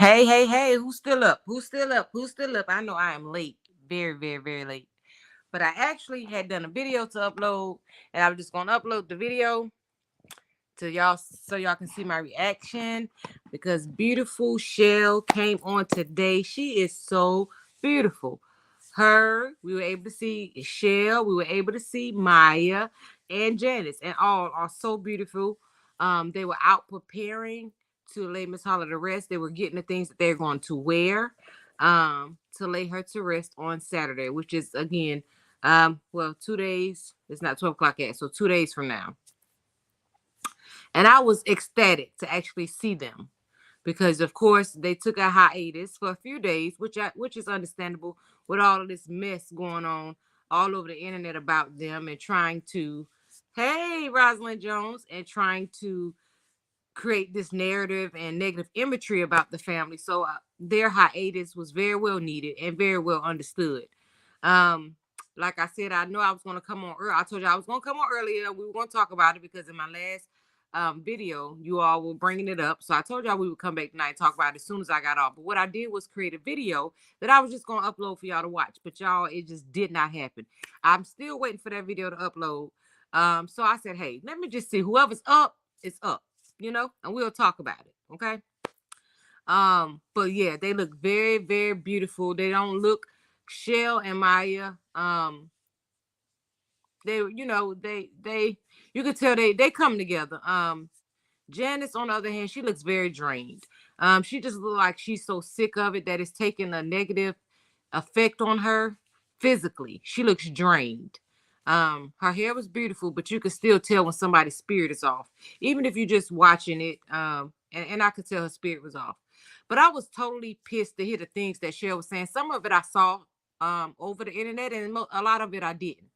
Hey, hey, hey, who's still up? Who's still up? Who's still up? I know I am late. Very, very, very late. But I actually had done a video to upload, and I'm just gonna upload the video to y'all so y'all can see my reaction because beautiful Shell came on today. She is so beautiful. We were able to see Shell, we were able to see Maya and Janice, and all are so beautiful. They were out preparing to lay Miss Holla to rest. They were getting the things that they're going to wear to lay her to rest on Saturday, which is again, well, 2 days. It's not 12 o'clock yet, so 2 days from now. And I was ecstatic to actually see them because, of course, they took a hiatus for a few days, which is understandable with all of this mess going on all over the internet about them and trying to, hey, Rosalind Jones, and trying to create this narrative and negative imagery about the family. So their hiatus was very well needed and very well understood. Um, like I said, I know I was going to come on early. I told you I was going to come on earlier. We were going to talk about it because in my last video, you all were bringing it up. So I told y'all we would come back tonight and talk about it as soon as I got off. But what I did was create a video that I was just going to upload for y'all to watch. But y'all, it just did not happen. I'm still waiting for that video to upload. So I said, hey, let me just see. Whoever's up, it's up, and we'll talk about it. Okay. But yeah, they look very, very beautiful. They don't look Shell and Maya. They you could tell they come together. Janice, on the other hand, she looks very drained. She just looks like she's so sick of it that it's taking a negative effect on her physically. She looks drained. Her hair was beautiful, but you could still tell when somebody's spirit is off, even if you're just watching it. And I could tell her spirit was off. But I was totally pissed to hear the things that Cheryl was saying. Some of it I saw over the internet, and a lot of it I didn't.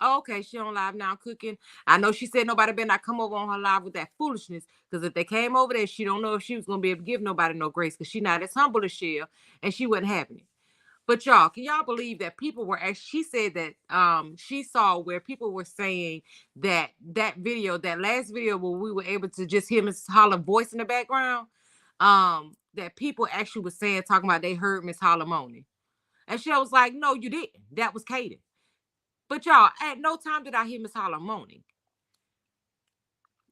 Okay, she on live now cooking. I know she said nobody better not come over on her live with that foolishness. Because if they came over there, she don't know if she was gonna be able to give nobody no grace because she not as humble as Shell, and she wasn't having it. But y'all, can y'all believe that people were actually, she said that she saw where people were saying that video, that last video where we were able to just hear Miss Holla voice in the background, that people actually were saying, talking about they heard Miss Holla moaning. And she was like, no, you didn't. That was Kaden. But y'all, at no time did I hear Miss Holla moaning.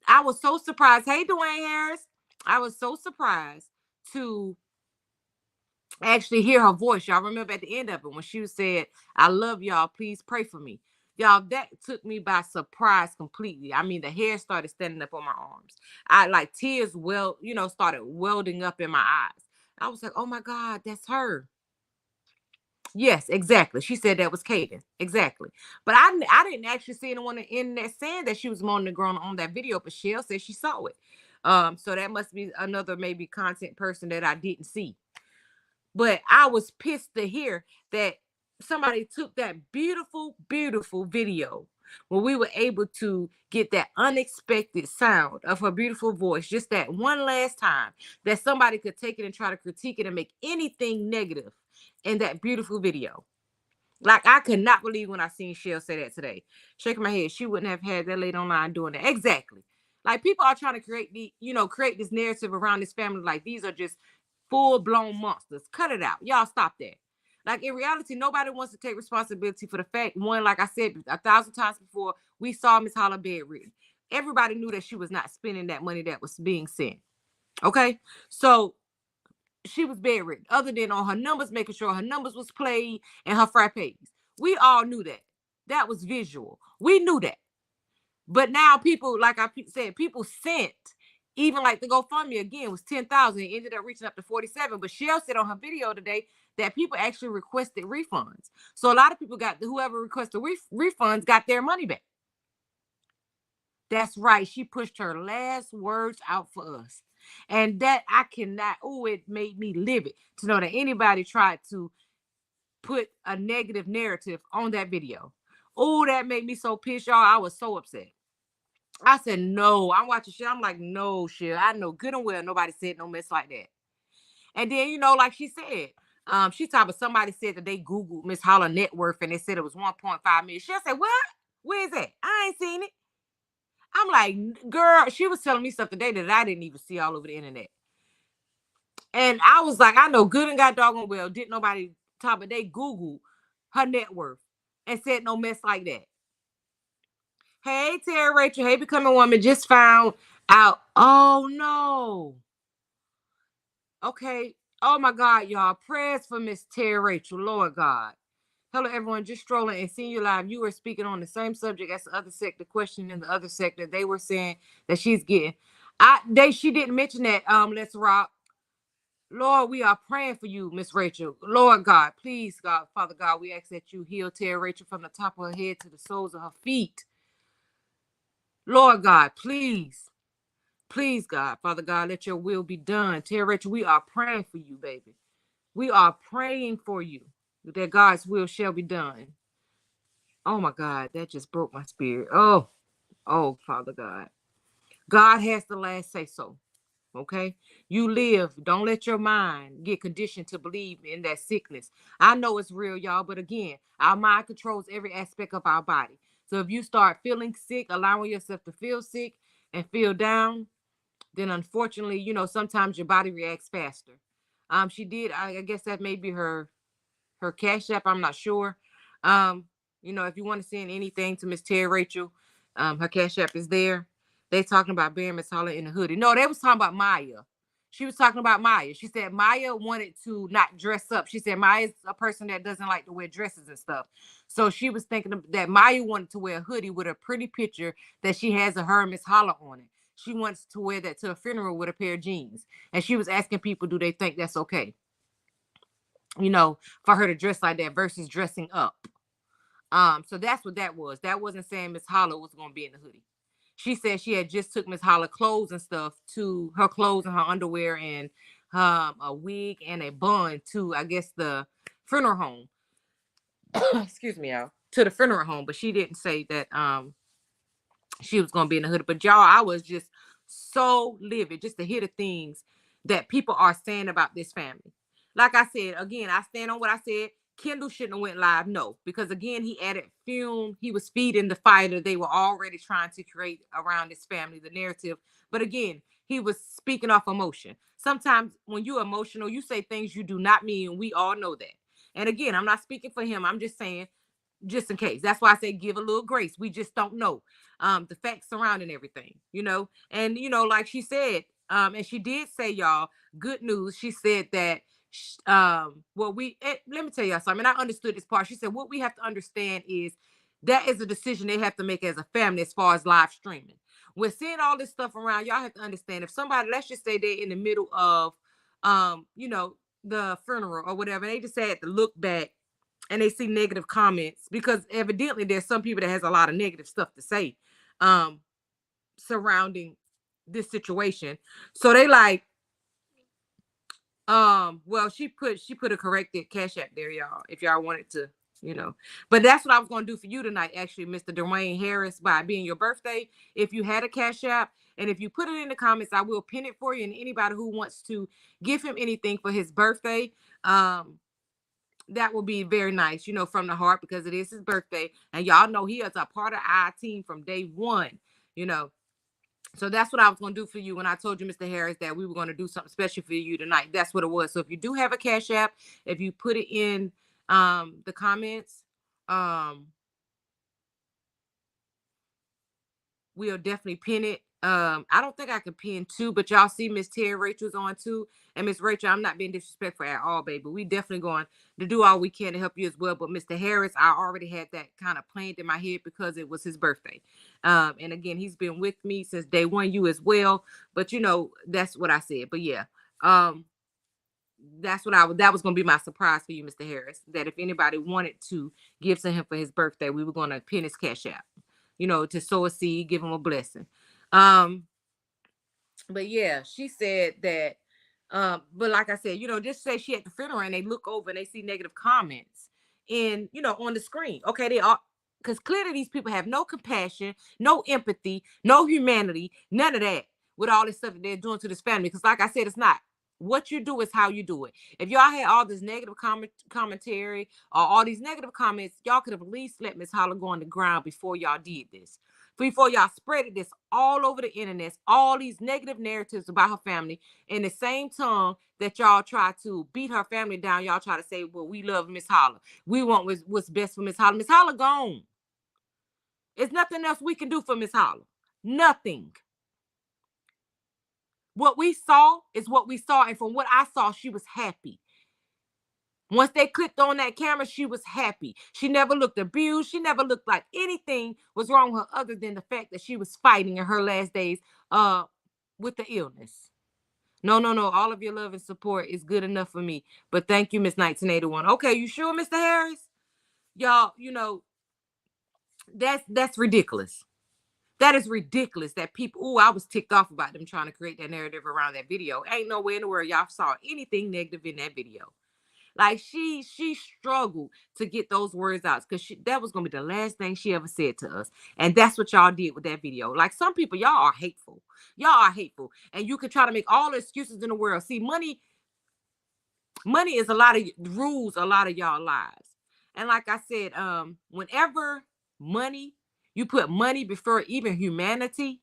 I was so surprised. Hey, Dwayne Harris. I was so surprised to actually hear her voice. Y'all remember at the end of it when she said, I love y'all, please pray for me. Y'all, that took me by surprise completely. I mean, the hair started standing up on my arms. I like tears started welding up in my eyes. I was like, oh my God, that's her. Yes, exactly. She said that was Kaden. Exactly. But I didn't actually see anyone on the internet saying that she was moaning the ground on that video, but Shell said she saw it. So that must be another maybe content person that I didn't see. But I was pissed to hear that somebody took that beautiful, beautiful video when we were able to get that unexpected sound of her beautiful voice, just that one last time, that somebody could take it and try to critique it and make anything negative in that beautiful video. Like, I could not believe when I seen Shell say that today. Shaking my head. She wouldn't have had that lady online doing that. Exactly. Like, people are trying to create this narrative around this family. Like, these are just full-blown monsters. Cut it out. Y'all stop that. Like, in reality, nobody wants to take responsibility for the fact, one, like I said 1,000 times before, we saw Miss Holla bedridden. Everybody knew that she was not spending that money that was being sent. Okay? So, she was bedridden, other than on her numbers, making sure her numbers was played and her frappes. We all knew that. That was visual. We knew that. But now people, like I said, people sent, even like the GoFundMe again was 10,000. It ended up reaching up to 47. But Shell said on her video today that people actually requested refunds. So a lot of people whoever requested refunds got their money back. That's right. She pushed her last words out for us. And that I cannot, it made me livid to know that anybody tried to put a negative narrative on that video. Oh, that made me so pissed, y'all. I was so upset. I said, no, I'm watching shit. I'm like, no, shit. I know good and well nobody said no mess like that. And then, like she said, she talked about somebody said that they Googled Miss Holla net worth and they said it was 1.5 million. She said, what? Where is that? I ain't seen it. I'm like, girl, she was telling me stuff today that I didn't even see all over the internet. And I was like, I know good and got doggone well, didn't nobody talk, but they Googled her net worth and said no mess like that. Hey, Tara Rachel. Hey, Becoming Woman. Just found out. Oh, no. Okay. Oh, my God, y'all. Prayers for Miss Tara Rachel. Lord God. Hello, everyone. Just strolling and seeing you live. You were speaking on the same subject as the other sector, question in the other sector. They were saying that she's getting. She didn't mention that. Let's rock. Lord, we are praying for you, Miss Rachel. Lord God, please, God, Father God, we ask that you heal Tara Rachel from the top of her head to the soles of her feet. Lord God, please, please, God, Father God, let your will be done. Tara Rachel, we are praying for you, baby. We are praying for you that God's will shall be done. Oh my God, that just broke my spirit. Oh, Father God. God has the last say so. Okay, you live. Don't let your mind get conditioned to believe in that sickness. I know it's real, y'all, but again, our mind controls every aspect of our body. So if you start feeling sick, allowing yourself to feel sick and feel down, then unfortunately, sometimes your body reacts faster. She did. I guess that may be her Cash App. I'm not sure. Um, if you want to send anything to Miss Terry Rachel, her Cash App is there. They talking about bearing Miss Holla in the hoodie. No, they was talking about Maya. She was talking about Maya. She said Maya wanted to not dress up. She said Maya's a person that doesn't like to wear dresses and stuff. So she was thinking that Maya wanted to wear a hoodie with a pretty picture that she has of her and Miss Holla on it. She wants to wear that to a funeral with a pair of jeans. And she was asking people, do they think that's okay? For her to dress like that versus dressing up. So that's what that was. That wasn't saying Miss Holla was gonna be in the hoodie. She said she had just took Miss Holla clothes and stuff to her clothes and her underwear and a wig and a bun to, I guess, the funeral home. Excuse me, y'all. To the funeral home, but she didn't say that she was gonna be in the hoodie. But y'all, I was just so livid just to hear the things that people are saying about this family. Like I said, again, I stand on what I said. Kendall shouldn't have went live, no, because again, he added fume. He was feeding the fire that they were already trying to create around this family, the narrative. But again, he was speaking off emotion. Sometimes when you're emotional, you say things you do not mean. We all know that. And again, I'm not speaking for him. I'm just saying just in case. That's why I say give a little grace. We just don't know the facts surrounding everything, and like she said, and she did say, y'all, good news. She said that let me tell y'all something. I understood this part. She said what we have to understand is that is a decision they have to make as a family as far as live streaming. We're seeing all this stuff around. Y'all have to understand if somebody, let's just say they're in the middle of the funeral or whatever, they just had to look back and they see negative comments, because evidently there's some people that has a lot of negative stuff to say surrounding this situation. So they like, well, she put a corrected Cash App there, y'all, if y'all wanted to, but that's what I was going to do for you tonight, actually, Mr. Dwayne Harris, by being your birthday. If you had a Cash App and if you put it in the comments, I will pin it for you. And anybody who wants to give him anything for his birthday, that will be very nice, from the heart, because it is his birthday. And y'all know he is a part of our team from day one, So that's what I was going to do for you when I told you, Mr. Harris, that we were going to do something special for you tonight. That's what it was. So if you do have a Cash App, if you put it in the comments, we'll definitely pin it. I don't think I can pin two, but y'all see Miss Terry Rachel's on too. And Miss Rachel, I'm not being disrespectful at all, baby. We definitely going to do all we can to help you as well. But Mr. Harris, I already had that kind of planned in my head because it was his birthday. And again, he's been with me since day one, you as well. But that's what I said. But yeah, that was going to be my surprise for you, Mr. Harris, that if anybody wanted to give to him for his birthday, we were going to pin his Cash App, to sow a seed, give him a blessing. But yeah, she said that, but like I said, just say she at the funeral and they look over and they see negative comments on the screen. Okay, they are, because clearly these people have no compassion, no empathy, no humanity, none of that with all this stuff that they're doing to this family. Because like I said, it's not. What you do is how you do it. If y'all had all this negative commentary or all these negative comments, y'all could have at least let Miss Holla go on the ground before y'all did this. before y'all spreaded this all over the internet, all these negative narratives about her family, in the same tongue that y'all try to beat her family down, y'all try to say, well, we love Miss Holla. We want what's best for Miss Holla. Miss Holla gone. There's nothing else we can do for Miss Holla. Nothing. What we saw is what we saw, and from what I saw, she was happy. Once they clicked on that camera, she was happy. She never looked abused. She never looked like anything was wrong with her other than the fact that she was fighting in her last days with the illness. No. All of your love and support is good enough for me. But thank you, Miss 1981. Okay, you sure, Mr. Harris? Y'all, that's ridiculous. That is ridiculous that people, I was ticked off about them trying to create that narrative around that video. Ain't no way in the world y'all saw anything negative in that video. Like she struggled to get those words out because that was gonna be the last thing she ever said to us. And that's what y'all did with that video. Like some people, y'all are hateful. Y'all are hateful. And you can try to make all the excuses in the world. See, money is a lot of rules, a lot of y'all lives. And like I said, whenever you put money before even humanity,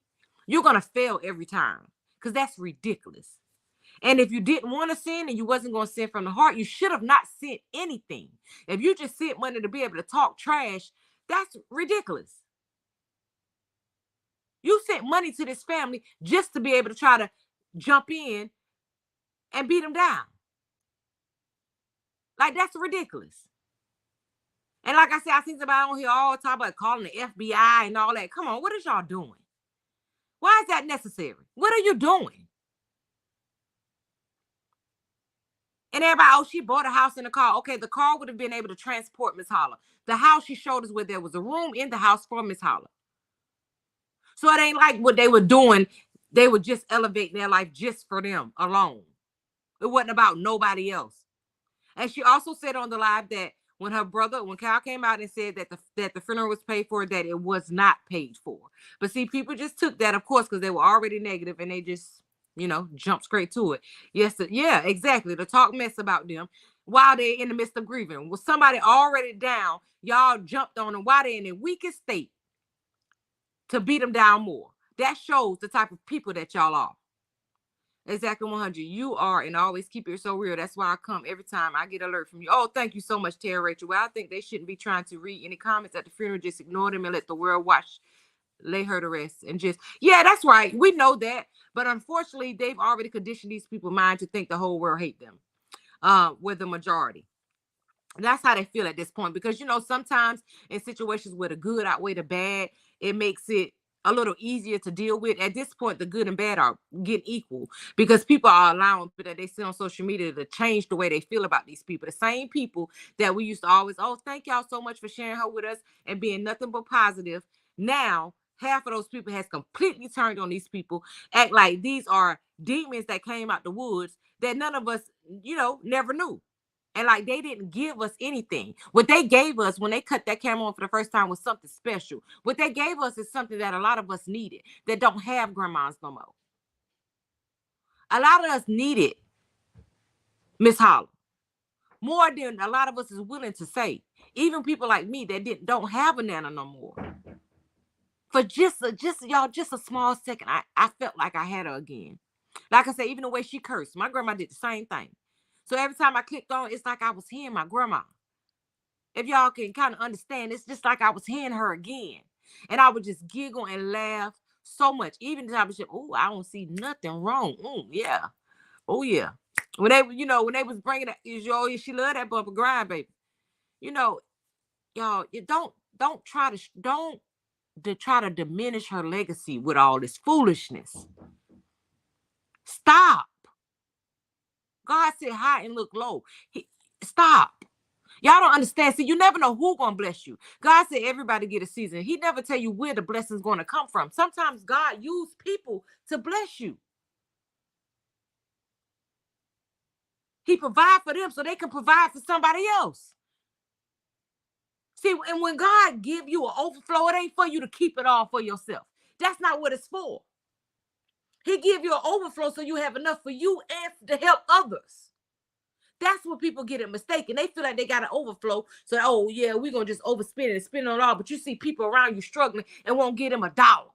you're gonna fail every time. Because that's ridiculous. And if you didn't want to sin and you wasn't going to sin from the heart, you should have not sent anything. If you just sent money to be able to talk trash, that's ridiculous. You sent money to this family just to be able to try to jump in and beat them down. Like, that's ridiculous. And like I said, I see somebody on here all the time about calling the FBI and all that. Come on, what is y'all doing? Why is that necessary? What are you doing? And everybody, oh, she bought a house and a car. Okay, the car would have been able to transport Miss Holla. The house she showed us where there was a room in the house for Miss Holla. So it ain't like what they were doing. They were just elevating their life just for them alone. It wasn't about nobody else. And she also said on the live that when Cal came out and said that the funeral was paid for, that it was not paid for. But see, people just took that, of course, because they were already negative and they just jump straight to it. Yes, yeah, exactly. To talk mess about them while they're in the midst of grieving. Was somebody already down, y'all jumped on them while they're in their weakest state to beat them down more. That shows the type of people that y'all are. Exactly 100. You are, and always keep it so real. That's why I come every time I get alert from you. Oh, thank you so much, Tara Rachel. Well, I think they shouldn't be trying to read any comments at the funeral. Just ignore them and let the world watch. Lay her to rest and just, yeah, that's right. We know that. But unfortunately, they've already conditioned these people's mind to think the whole world hate them. We're the majority. That's how they feel at this point. Because, sometimes in situations where the good outweigh the bad, it makes it a little easier to deal with. At this point, the good and bad are getting equal because people are allowing people that they see on social media to change the way they feel about these people. The same people that we used to always, oh, thank y'all so much for sharing her with us and being nothing but positive. Now, half of those people has completely turned on these people, act like these are demons that came out the woods that none of us, never knew. And like they didn't give us anything. What they gave us when they cut that camera on for the first time was something special. What they gave us is something that a lot of us needed that don't have grandmas no more. A lot of us needed Miss Holla more than a lot of us is willing to say. Even people like me that don't have a nana no more. For just a small second, I felt like I had her again. Like I said, even the way she cursed, my grandma did the same thing. So every time I clicked on, it's like I was hearing my grandma. If y'all can kind of understand, it's just like I was hearing her again. And I would just giggle and laugh so much. Even the time of shit, oh, I don't see nothing wrong. Yeah. Oh, yeah. When they was bringing it, she loved that bumper grind, baby. Y'all, you don't try to diminish her legacy with all this foolishness. Stop. God said high and look low. Stop. Y'all don't understand. See, you never know who's going to bless you. God said everybody get a season. He never tell you where the blessing's going to come from. Sometimes God use people to bless you. He provide for them so they can provide for somebody else. See, and when God give you an overflow, it ain't for you to keep it all for yourself. That's not what it's for. He give you an overflow so you have enough for you and to help others. That's what people get it mistaken. They feel like they got an overflow. So, oh, yeah, we're going to just overspend it and spend it all. But you see people around you struggling and won't get them a dollar.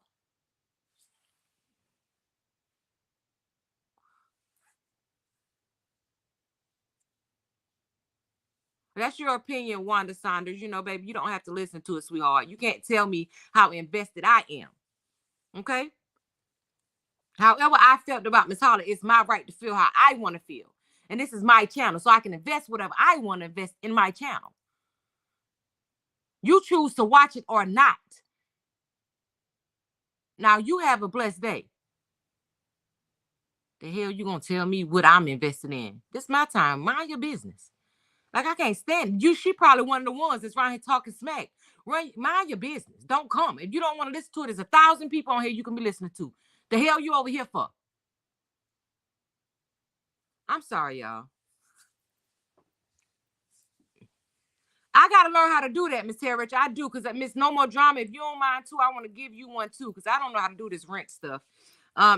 That's your opinion, Wanda Saunders. You know, baby, you don't have to listen to it, sweetheart. You can't tell me how invested I am. Okay? However I felt about Miss Holla, it's my right to feel how I want to feel. And this is my channel, so I can invest whatever I want to invest in my channel. You choose to watch it or not. Now, you have a blessed day. The hell you gonna tell me what I'm investing in? This is my time. Mind your business. Like, I can't stand you. She probably one of the ones that's around here talking smack. Right? Mind your business. Don't come. If you don't want to listen to it, there's 1,000 people on here you can be listening to. The hell you over here for? I'm sorry, y'all. I gotta learn how to do that, Miss Terry Rich. I do, because Miss No More Drama, if you don't mind too, I want to give you one too, because I don't know how to do this rent stuff.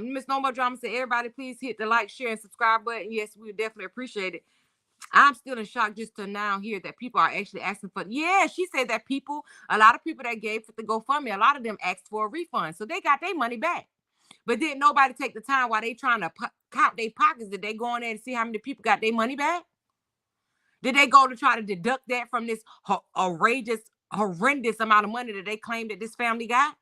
Miss No More Drama said, everybody please hit the like, share, and subscribe button. Yes, we would definitely appreciate it. I'm still in shock just to now hear that people are actually asking for. Yeah, she said that a lot of people that gave for the GoFundMe, a lot of them asked for a refund, so they got their money back. But didn't nobody take the time while they trying to count their pockets? Did they go in there and see how many people got their money back? Did they go to try to deduct that from this outrageous, horrendous amount of money that they claimed that this family got?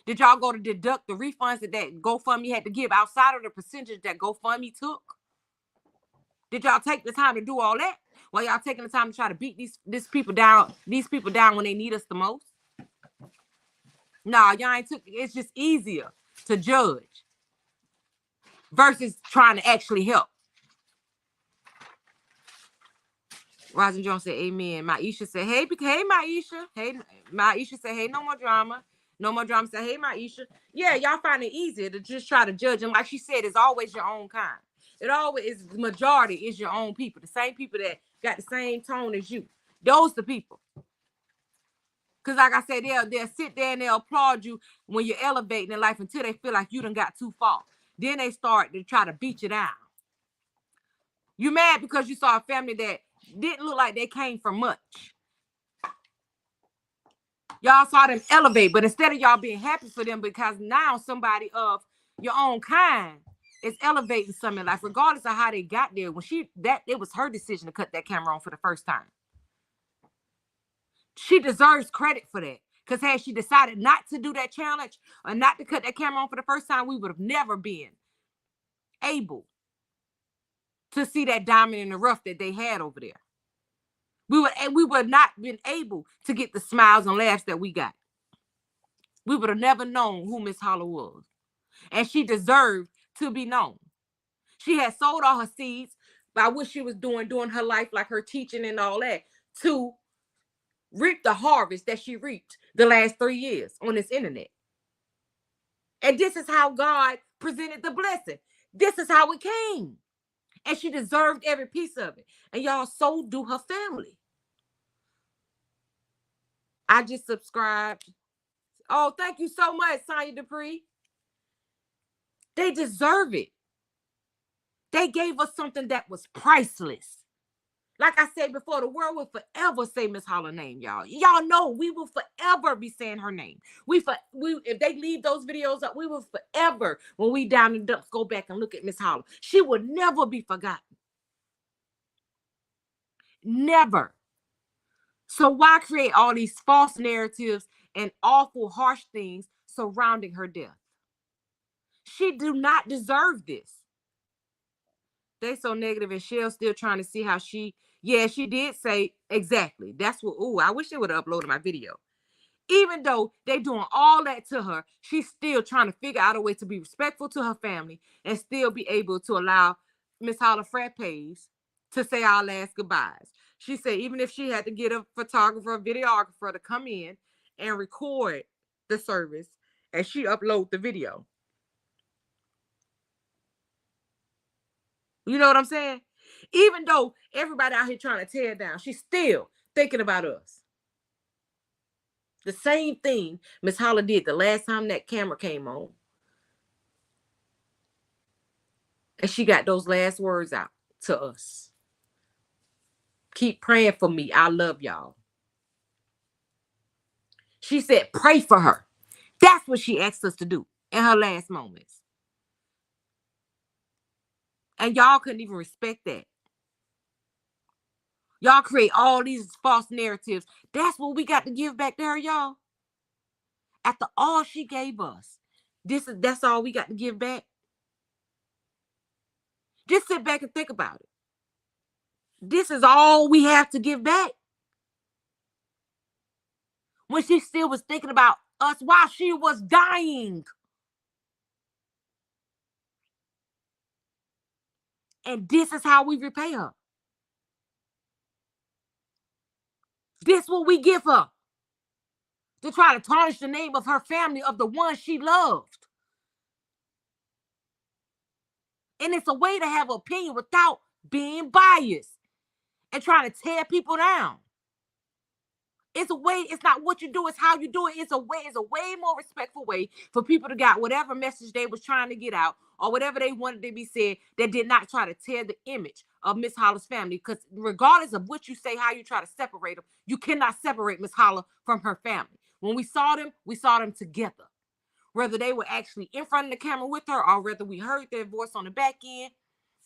Did y'all go to deduct the refunds that GoFundMe had to give outside of the percentage that GoFundMe took? Did y'all take the time to do all that? While y'all taking the time to try to beat these people down when they need us the most? Nah, y'all ain't took. It's just easier to judge versus trying to actually help. Rosin Jones said, amen. Maisha said, hey, Maisha. Hey, Maisha said, hey, no more drama. No more drama said, hey, Maisha. Yeah, y'all find it easier to just try to judge. And like she said, it's always your own kind. It always is, the majority is your own people. The same people that got the same tone as you. Those the people. Because like I said, they'll sit there and they'll applaud you when you're elevating in life until they feel like you done got too far. Then they start to try to beat you down. You mad because you saw a family that didn't look like they came from much. Y'all saw them elevate, but instead of y'all being happy for them because now somebody of your own kind is elevating something in life, regardless of how they got there. It was her decision to cut that camera on for the first time. She deserves credit for that. Because had she decided not to do that challenge or not to cut that camera on for the first time, we would have never been able to see that diamond in the rough that they had over there. We would not been able to get the smiles and laughs that we got. We would have never known who Miss Holla was. And she deserved to be known. She had sold all her seeds by what she was doing during her life, like her teaching and all that, to reap the harvest that she reaped the last 3 years on this internet. And this is how God presented the blessing. This is how it came. And she deserved every piece of it. And y'all, so do her family. I just subscribed. Oh, thank you so much, Sonya Dupree. They deserve it. They gave us something that was priceless. Like I said before, the world will forever say Miss Holla's name, y'all. Y'all know we will forever be saying her name. If they leave those videos up, we will forever, when we down in the dumps, go back and look at Miss Holla. She would never be forgotten. Never. So why create all these false narratives and awful, harsh things surrounding her death? She do not deserve this. They so negative, and Shell's still trying to see how she did say exactly. That's what, I wish they would have uploaded my video. Even though they doing all that to her, she's still trying to figure out a way to be respectful to her family and still be able to allow Miss Holla Frappes to say our last goodbyes. She said even if she had to get a photographer, a videographer to come in and record the service and she upload the video. You know what I'm saying? Even though everybody out here trying to tear it down, she's still thinking about us. The same thing Miss Holla did the last time that camera came on. And she got those last words out to us. Keep praying for me. I love y'all. She said, pray for her. That's what she asked us to do in her last moments. And y'all couldn't even respect that. Y'all create all these false narratives. That's what we got to give back to her, y'all. After all she gave us, that's all we got to give back. Just sit back and think about it. This is all we have to give back. When she still was thinking about us while she was dying. And this is how we repay her. This what we give her. To try to tarnish the name of her family, of the one she loved. And it's a way to have an opinion without being biased and trying to tear people down. It's a way, it's not what you do, it's how you do it. It's a way more respectful way for people to get whatever message they was trying to get out or whatever they wanted to be said that did not try to tear the image of Miss Holla's family. Because regardless of what you say, how you try to separate them, you cannot separate Miss Holla from her family. When we saw them together. Whether they were actually in front of the camera with her or whether we heard their voice on the back end,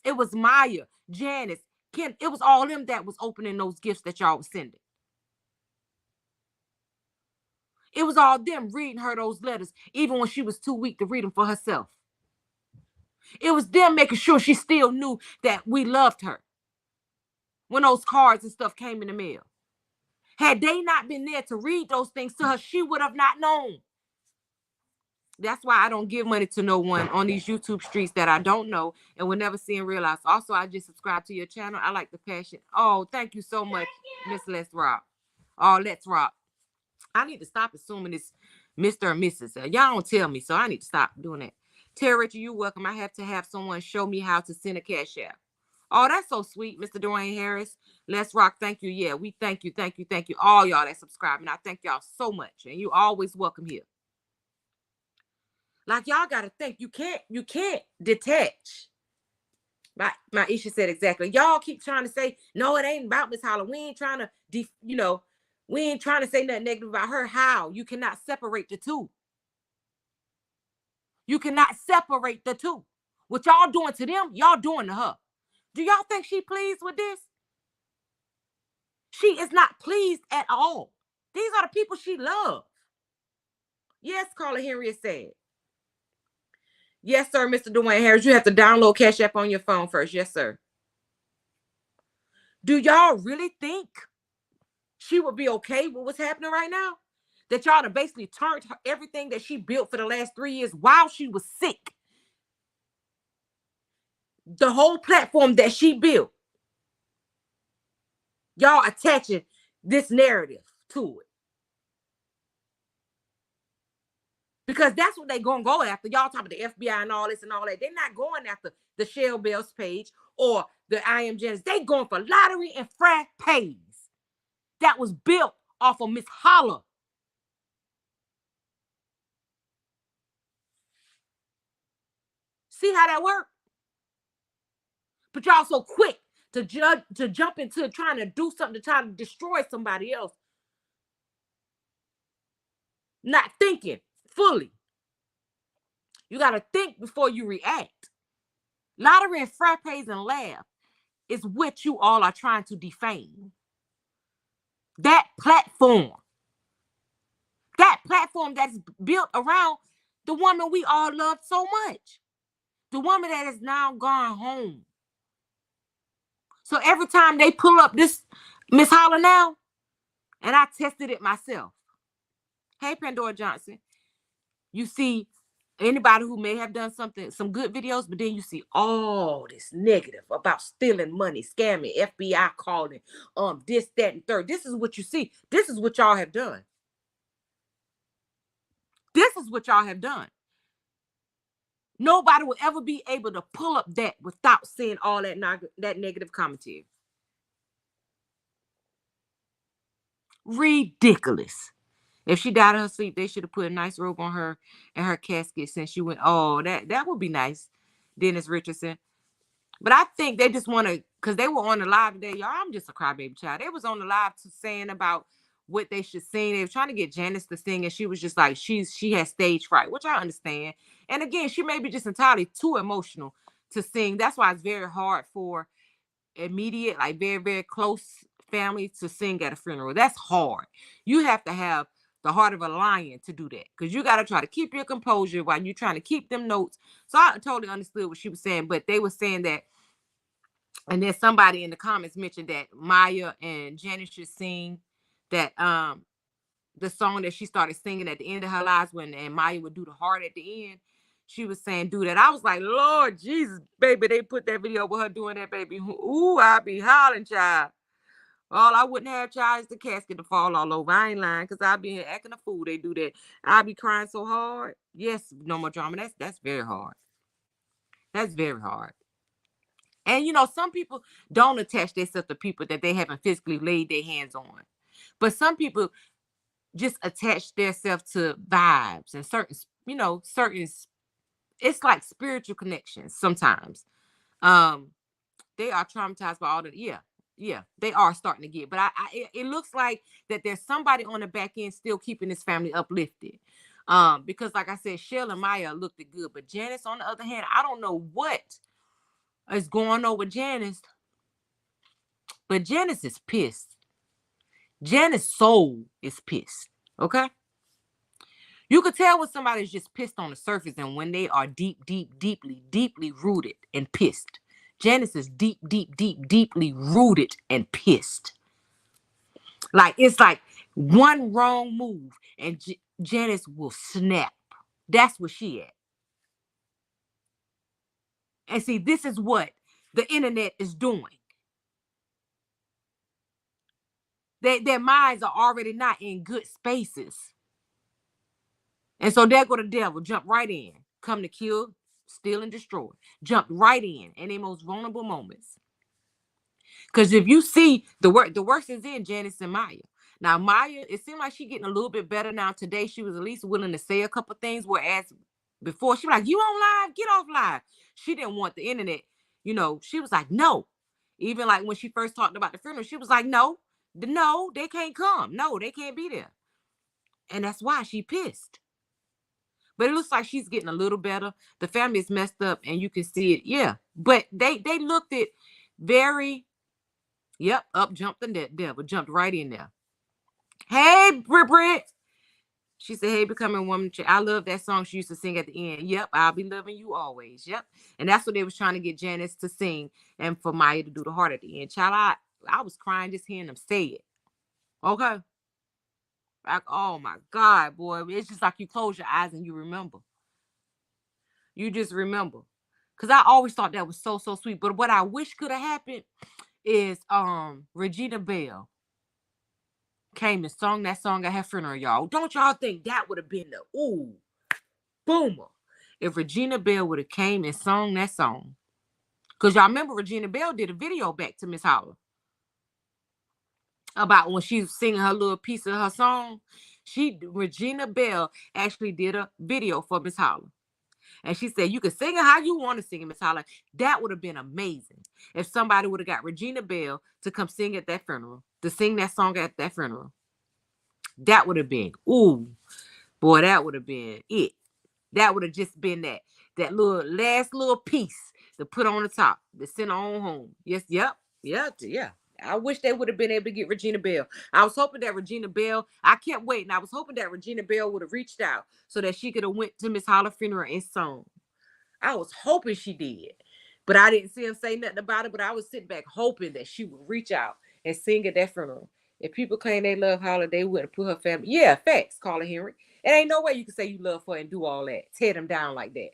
it was Maya, Janice, Kim. It was all them that was opening those gifts that y'all was sending. It was all them reading her those letters, even when she was too weak to read them for herself. It was them making sure she still knew that we loved her when those cards and stuff came in the mail. Had they not been there to read those things to her, she would have not known. That's why I don't give money to no one on these YouTube streets that I don't know and will never see and realize. Also, I just subscribe to your channel. I like the passion. Oh, thank you so much, Miss Let's Rock. Oh, Let's Rock. I need to stop assuming it's Mr. or Mrs. Y'all don't tell me, so I need to stop doing that. Terry Richard, you're welcome. I have to have someone show me how to send a cash app. Oh, that's so sweet, Mr. Dwayne Harris. Let's Rock. Thank you. Yeah, we thank you. All y'all that subscribe. And I thank y'all so much. And you always welcome here. Like, y'all got to think. You can't detach. My issue said exactly. Y'all keep trying to say, no, it ain't about Miss Holla. We ain't trying to, we ain't trying to say nothing negative about her. How? You cannot separate the two. You cannot separate the two. What y'all doing to them, y'all doing to her. Do y'all think she pleased with this? She is not pleased at all. These are the people she loves. Yes, Carla Henry is sad. Yes, sir, Mr. Dwayne Harris. You have to download Cash App on your phone first. Yes, sir. Do y'all really think she would be okay with what's happening right now? That y'all have basically turned everything that she built for the last 3 years while she was sick. The whole platform that she built. Y'all attaching this narrative to it. Because that's what they're going to go after. Y'all talking about the FBI and all this and all that. They're not going after the Shell Bells page or the I Am Janice. They going for lottery and fraud pays that was built off of Miss Holla. See how that worked? But y'all so quick to jump into trying to do something to try to destroy somebody else. Not thinking fully. You got to think before you react. Lottery and frappes and laugh is what you all are trying to defame. That platform that's built around the woman we all love so much. The woman that has now gone home. So every time they pull up this Miss Holla now, and I tested it myself. Hey, Pandora Johnson. You see anybody who may have done some good videos, but then you see all this negative about stealing money, scamming, FBI calling, this, that, and third. This is what you see. This is what y'all have done. This is what y'all have done. Nobody will ever be able to pull up that without seeing all that negative commentary. Ridiculous. If she died in her sleep, they should have put a nice robe on her and her casket since she went. Oh, that would be nice, Dennis Richardson. But I think they just want to because they were on the live today, y'all. I'm just a crybaby child. They was on the live saying about what they should sing. They were trying to get Janice to sing, and she was just like, she has stage fright, which I understand. And again, she may be just entirely too emotional to sing. That's why it's very hard for immediate, like very, very close family to sing at a funeral. That's hard. You have to have the heart of a lion to do that, because you got to try to keep your composure while you're trying to keep them notes. So I totally understood what she was saying, but they were saying that, and then somebody in the comments mentioned that Maya and Janet should sing that the song that she started singing at the end of her lives, when and Maya would do the heart at the end. She was saying do that. I was like, Lord Jesus, baby, they put that video with her doing that, baby. Ooh, I be hollering, child. All I wouldn't have, child, is the casket to fall all over. I ain't lying, because I be here acting a fool. They do that. I be crying so hard. Yes, no more drama. That's very hard. That's very hard. And some people don't attach themselves to people that they haven't physically laid their hands on. But some people just attach themselves to vibes and certain, it's like spiritual connections sometimes. They are traumatized by all the, yeah, they are starting to get. But it looks like that there's somebody on the back end still keeping this family uplifted. Because like I said, Shell and Maya looked good, but Janice, on the other hand, I don't know what is going on with Janice, but Janice is pissed. Janice's soul is pissed. Okay. You could tell when somebody's just pissed on the surface and when they are deeply rooted and pissed. Janice is deeply rooted and pissed. Like, it's like one wrong move and Janice will snap. That's where she at. And see, this is what the internet is doing. Their minds are already not in good spaces. And so there go the devil, jump right in, come to kill, steal, and destroy. Jumped right in their most vulnerable moments. Because if you see the worst is in Janice and Maya. Now, Maya, it seemed like she's getting a little bit better now. Today, she was at least willing to say a couple things, whereas before, she was like, you on live? Get off live. She didn't want the internet. She was like, no. Even like when she first talked about the funeral, she was like, no, they can't come. No, they can't be there. And that's why she pissed. But it looks like she's getting a little better. The family is messed up, and you can see it. Yeah. But they looked at very, yep, up jumped the devil, jumped right in there. Hey, Brit. She said, hey, becoming woman. I love that song she used to sing at the end. Yep, I'll be loving you always. Yep. And that's what they was trying to get Janice to sing and for Maya to do the heart at the end. Child, I was crying just hearing them say it. Okay. Like, oh my God, boy. It's just like you close your eyes and you remember. You just remember. Because I always thought that was so sweet. But what I wish could have happened is Regina Belle came and sung that song at her funeral, y'all. Don't y'all think that would have been the boomer if Regina Belle would have came and sung that song? Because y'all remember Regina Belle did a video back to Miss Holla about when she was singing her little piece of her song. Regina Belle actually did a video for Miss Holla. And she said, you can sing it how you want to sing it, Miss Holla. That would have been amazing if somebody would have got Regina Belle to come sing at that funeral, to sing that song at that funeral. That would have been, boy, that would have been it. That would have just been that little last little piece to put on the top, to send her on home. Yes, yeah. I wish they would have been able to get Regina Belle. I was hoping that Regina Belle, I kept waiting. I was hoping that Regina Belle would have reached out so that she could have went to Miss Holla's funeral and sung. I was hoping she did. But I didn't see him say nothing about it. But I was sitting back hoping that she would reach out and sing at that funeral. If people claim they love Holla, they wouldn't put her family. Yeah, facts, Carla Henry. It ain't no way you can say you love her and do all that. Tear them down like that.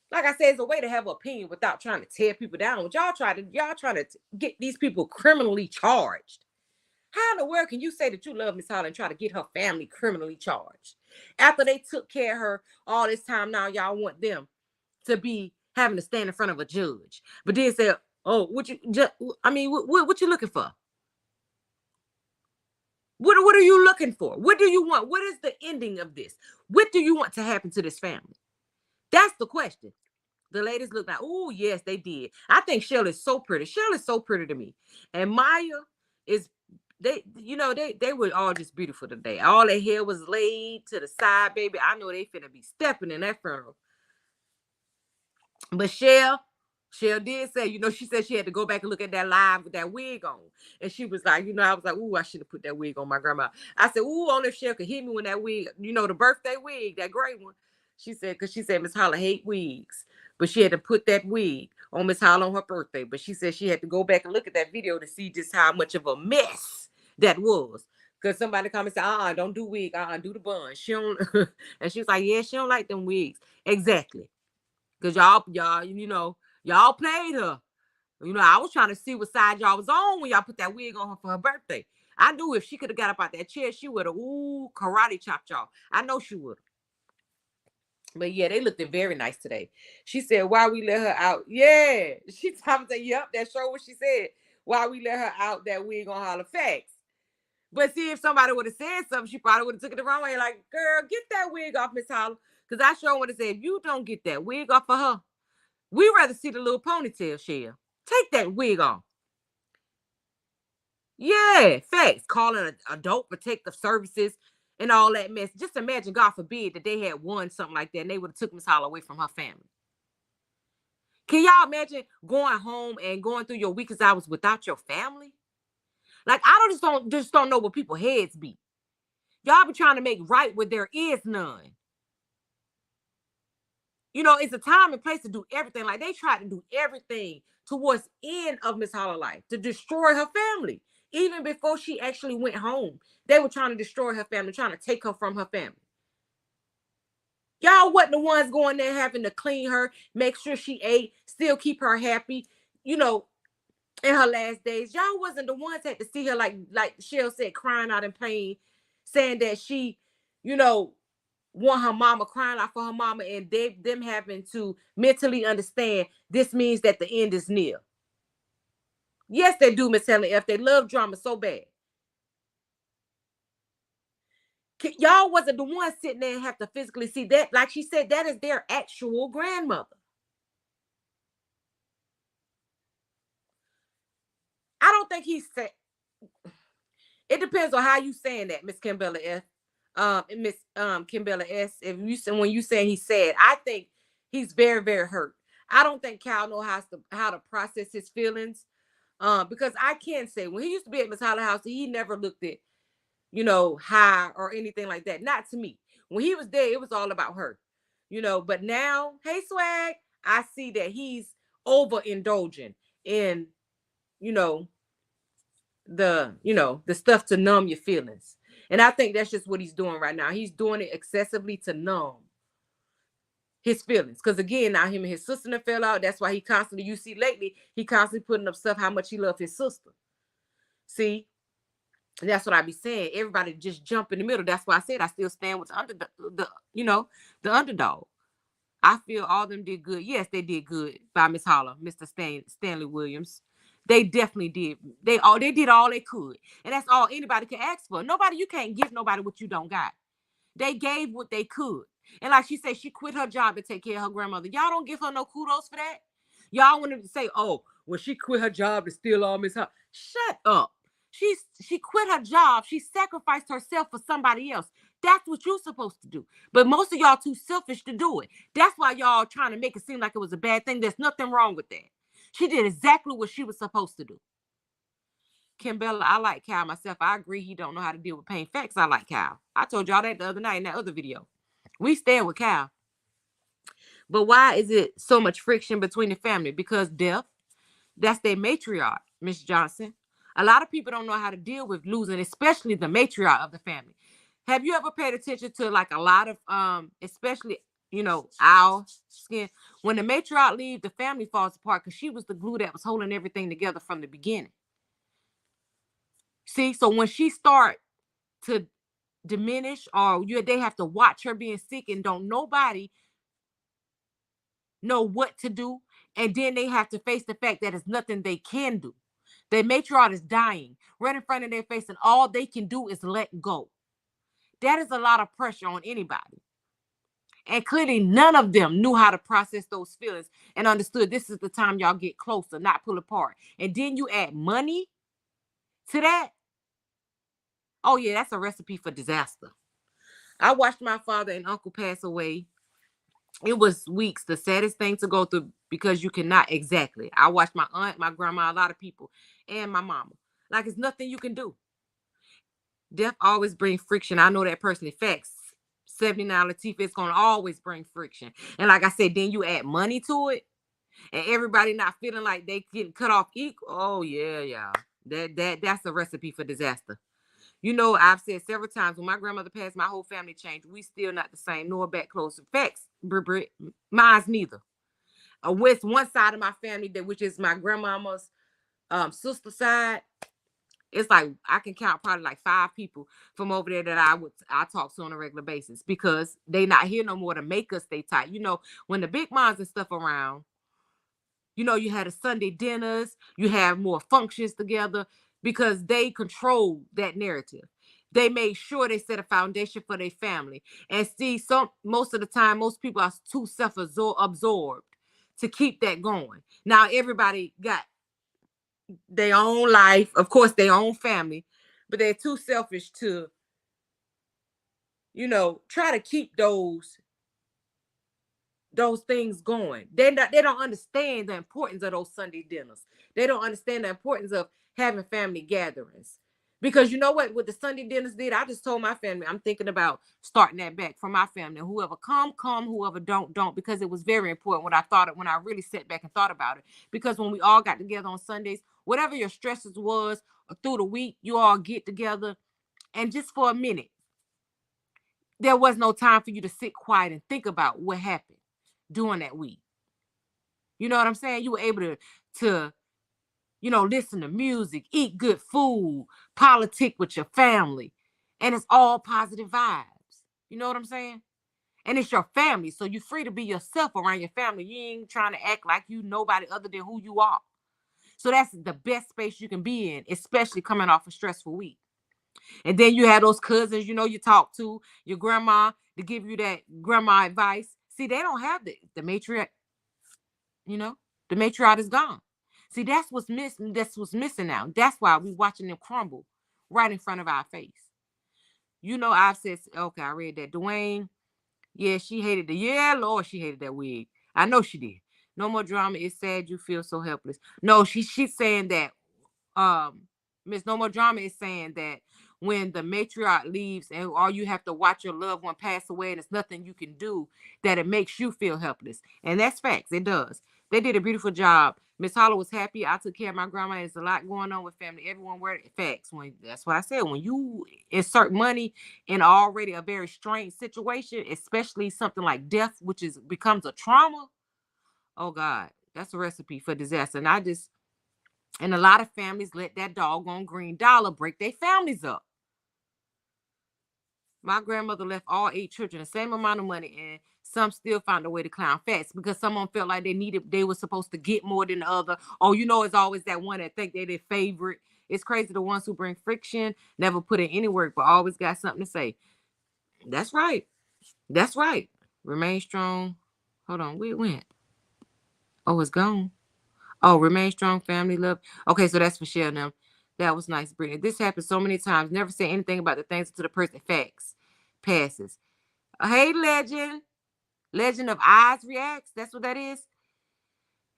Like I said, it's a way to have an opinion without trying to tear people down. What y'all trying to get these people criminally charged. How in the world can you say that you love Miss Holla and try to get her family criminally charged? After they took care of her all this time, now y'all want them to be having to stand in front of a judge. But then say, oh, what you looking for? What are you looking for? What do you want? What is the ending of this? What do you want to happen to this family? That's the question. The ladies look like, oh, yes, they did. I think Shelley's so pretty. Shelley's so pretty to me. And Maya is, they were all just beautiful today. All their hair was laid to the side, baby. I know they finna be stepping in that funeral. But Shell did say, she said she had to go back and look at that live with that wig on. And she was like, I was like, ooh, I should have put that wig on my grandma. I said, ooh, only if Shell could hit me when that wig, the birthday wig, that gray one. She said, because she said Miss Holla hate wigs. But she had to put that wig on Miss Holla on her birthday. But she said she had to go back and look at that video to see just how much of a mess that was. Because somebody come and say, don't do wig, do the bun. She don't. And she was like, yeah, she don't like them wigs. Exactly. Because y'all played her. I was trying to see what side y'all was on when y'all put that wig on her for her birthday. I knew if she could have got up out that chair, she would have, karate chopped y'all. I know she would have. But yeah, they looked very nice today. She said, why we let her out? Yeah. She told me, yep, that sure what she said. Why we let her out that wig on Holla Facts. But see, if somebody would have said something, she probably would have took it the wrong way. Like, girl, get that wig off, Miss Holla. Because I sure would have said, if you don't get that wig off of her, we rather see the little ponytail, Shell. Take that wig off. Yeah, facts. Calling a dope protective services and all that mess. Just imagine, God forbid, that they had won something like that and they would have took Miss Holla away from her family. Can y'all imagine going home and going through your weakest hours without your family? Like, I just don't know what people's heads be. Y'all be trying to make right where there is none. It's a time and place to do everything. Like, they tried to do everything towards end of Miss Holla life to destroy her family. Even before she actually went home, they were trying to destroy her family, trying to take her from her family. Y'all wasn't the ones going there having to clean her, make sure she ate, still keep her happy, in her last days. Y'all wasn't the ones that had to see her, like Shell said, crying out in pain, saying that she, want her mama, crying out for her mama, and them having to mentally understand this means that the end is near. Yes, they do, Miss Helen F. They love drama so bad. Y'all wasn't the ones sitting there and have to physically see that. Like she said, that is their actual grandmother. I don't think he said. It depends on how you saying that, Miss Kimbella F. Miss Kimbella S. If you when you say he's sad, I think he's very, very hurt. I don't think Cal knows how to process his feelings. Because I can say when he used to be at Miss Holla House, he never looked at, high or anything like that. Not to me. When he was there, it was all about her. But now, hey Swag, I see that he's overindulging in, the stuff to numb your feelings. And I think that's just what he's doing right now. He's doing it excessively to numb his feelings. Because again, now him and his sister fell out. That's why he constantly, you see lately, he constantly putting up stuff how much he loves his sister. See, that's what I be saying. Everybody just jump in the middle. That's why I said I still stand with the underdog. I feel all of them did good. Yes, they did good by Miss Holla, Mr. Stanley Williams. They definitely did. They did all they could. And that's all anybody can ask for. You can't give nobody what you don't got. They gave what they could. And like she said, she quit her job to take care of her grandmother. Y'all don't give her no kudos for that. Y'all wanted to say, oh, well, she quit her job to steal all Miss Holla. Shut up. She quit her job. She sacrificed herself for somebody else. That's what you're supposed to do. But most of y'all too selfish to do it. That's why y'all trying to make it seem like it was a bad thing. There's nothing wrong with that. She did exactly what she was supposed to do. Kimbella, I like Cal myself. I agree he don't know how to deal with pain. Facts, I like Cal. I told y'all that the other night in that other video. We stand with Cal. But why is it so much friction between the family? Because death, that's their matriarch, Miss Johnson. A lot of people don't know how to deal with losing, especially the matriarch of the family. Have you ever paid attention to like a lot of especially our skin? When the matriarch leaves, the family falls apart because she was the glue that was holding everything together from the beginning. See, so when she start to diminish, or they have to watch her being sick and don't nobody know what to do, and then they have to face the fact that it's nothing they can do. Their matriarch is dying right in front of their face, and all they can do is let go. That is a lot of pressure on anybody. And clearly none of them knew how to process those feelings and understood this is the time y'all get closer, not pull apart. And then you add money to that. Oh yeah, that's a recipe for disaster. I watched my father and uncle pass away. It was weeks, the saddest thing to go through because you cannot exactly. I watched my aunt, my grandma, a lot of people, and my mama. Like it's nothing you can do. Death always brings friction. I know that personally. Facts. 79 Latifah, it's gonna always bring friction. And like I said, then you add money to it, and everybody not feeling like they getting cut off equal. Oh yeah, yeah. That's a recipe for disaster. You know, I've said several times when my grandmother passed, my whole family changed. We still not the same, nor back close. Facts, mine's neither. With one side of my family, that which is my grandmama's sister side, it's like I can count probably like 5 people from over there that I talk to on a regular basis because they not here no more to make us stay tight. You know, when the big moms and stuff around, you know, you had a Sunday dinners, you have more functions together because they control that narrative. They made sure they set a foundation for their family. And see, most of the time, most people are too self-absorbed to keep that going. Now everybody got their own life, of course, their own family, but they're too selfish to, try to keep those things going. They don't understand the importance of those Sunday dinners. They don't understand the importance of having family gatherings. Because you know what the Sunday dinners did? I just told my family I'm thinking about starting that back for my family. Whoever come, whoever don't, because it was very important when I really sat back and thought about it. Because when we all got together on Sundays, whatever your stresses was through the week, you all get together and just for a minute, there was no time for you to sit quiet and think about what happened during that week. You know what I'm saying? You were able to listen to music, eat good food, politic with your family, and it's all positive vibes. You know what I'm saying? And it's your family, so you're free to be yourself around your family. You ain't trying to act like you nobody other than who you are. So that's the best space you can be in, especially coming off a stressful week. And then you have those cousins, you talk to, your grandma to give you that grandma advice. See, they don't have the matriarch, you know, the matriarch is gone. See, that's what's missing. That's what's missing now. That's why we watching them crumble right in front of our face. I've said, okay, I read that. Dwayne, yeah, Lord, she hated that wig. I know she did. No more drama. It's sad you feel so helpless. No, she's saying that Miss No More Drama is saying that when the matriarch leaves and all you have to watch your loved one pass away and there's nothing you can do, that it makes you feel helpless. And that's facts. It does. They did a beautiful job. Miss Holla was happy. I took care of my grandma. There's a lot going on with family. Everyone were facts. That's what I said. When you insert money in already a very strange situation, especially something like death, which becomes a trauma. Oh God, that's a recipe for disaster. And a lot of families let that doggone green dollar break their families up. My grandmother left all 8 children the same amount of money, and some still found a way to clown fats because some of them felt like they were supposed to get more than the other. Oh, it's always that one that think they're their favorite. It's crazy the ones who bring friction, never put in any work, but always got something to say. That's right. That's right. Remain strong. Hold on, where it went? Oh, it's gone. Oh, remain strong, family love. Okay, so that's for sharing them. That was nice, Brittany. This happens so many times. Never say anything about the things to the person. Facts. Passes. Hey, legend. Legend of Eyes Reacts. That's what that is.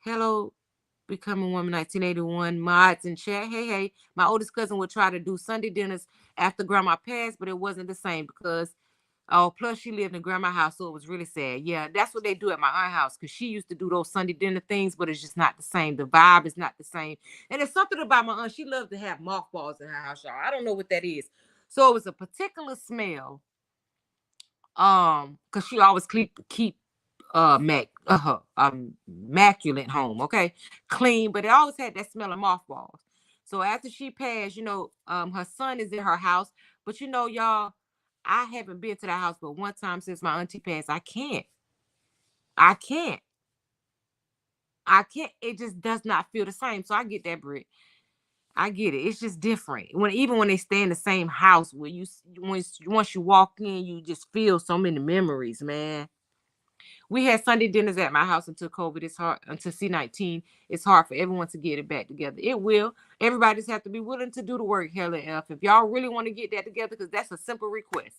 Hello, Becoming Woman 1981. Mods in chat. Hey, hey. My oldest cousin would try to do Sunday dinners after grandma passed, but it wasn't the same because plus she lived in grandma's house, so it was really sad. Yeah, that's what they do at my aunt's house because she used to do those Sunday dinner things, but it's just not the same. The vibe is not the same. And there's something about my aunt. She loved to have mothballs in her house, y'all. I don't know what that is. So it was a particular smell. Because she always keep immaculate home, okay, clean, but it always had that smell of mothballs. So after she passed, her son is in her house, but y'all, I haven't been to that house but one time since my auntie passed. I can't. It just does not feel the same. So I get that, Britt. I get it. It's just different. Even when they stay in the same house, where once you walk in, you just feel so many memories, man. We had Sunday dinners at my house until COVID. It's hard until C-19. It's hard for everyone to get it back together. It will. Everybody just have to be willing to do the work. Hell and F. If y'all really want to get that together, because that's a simple request.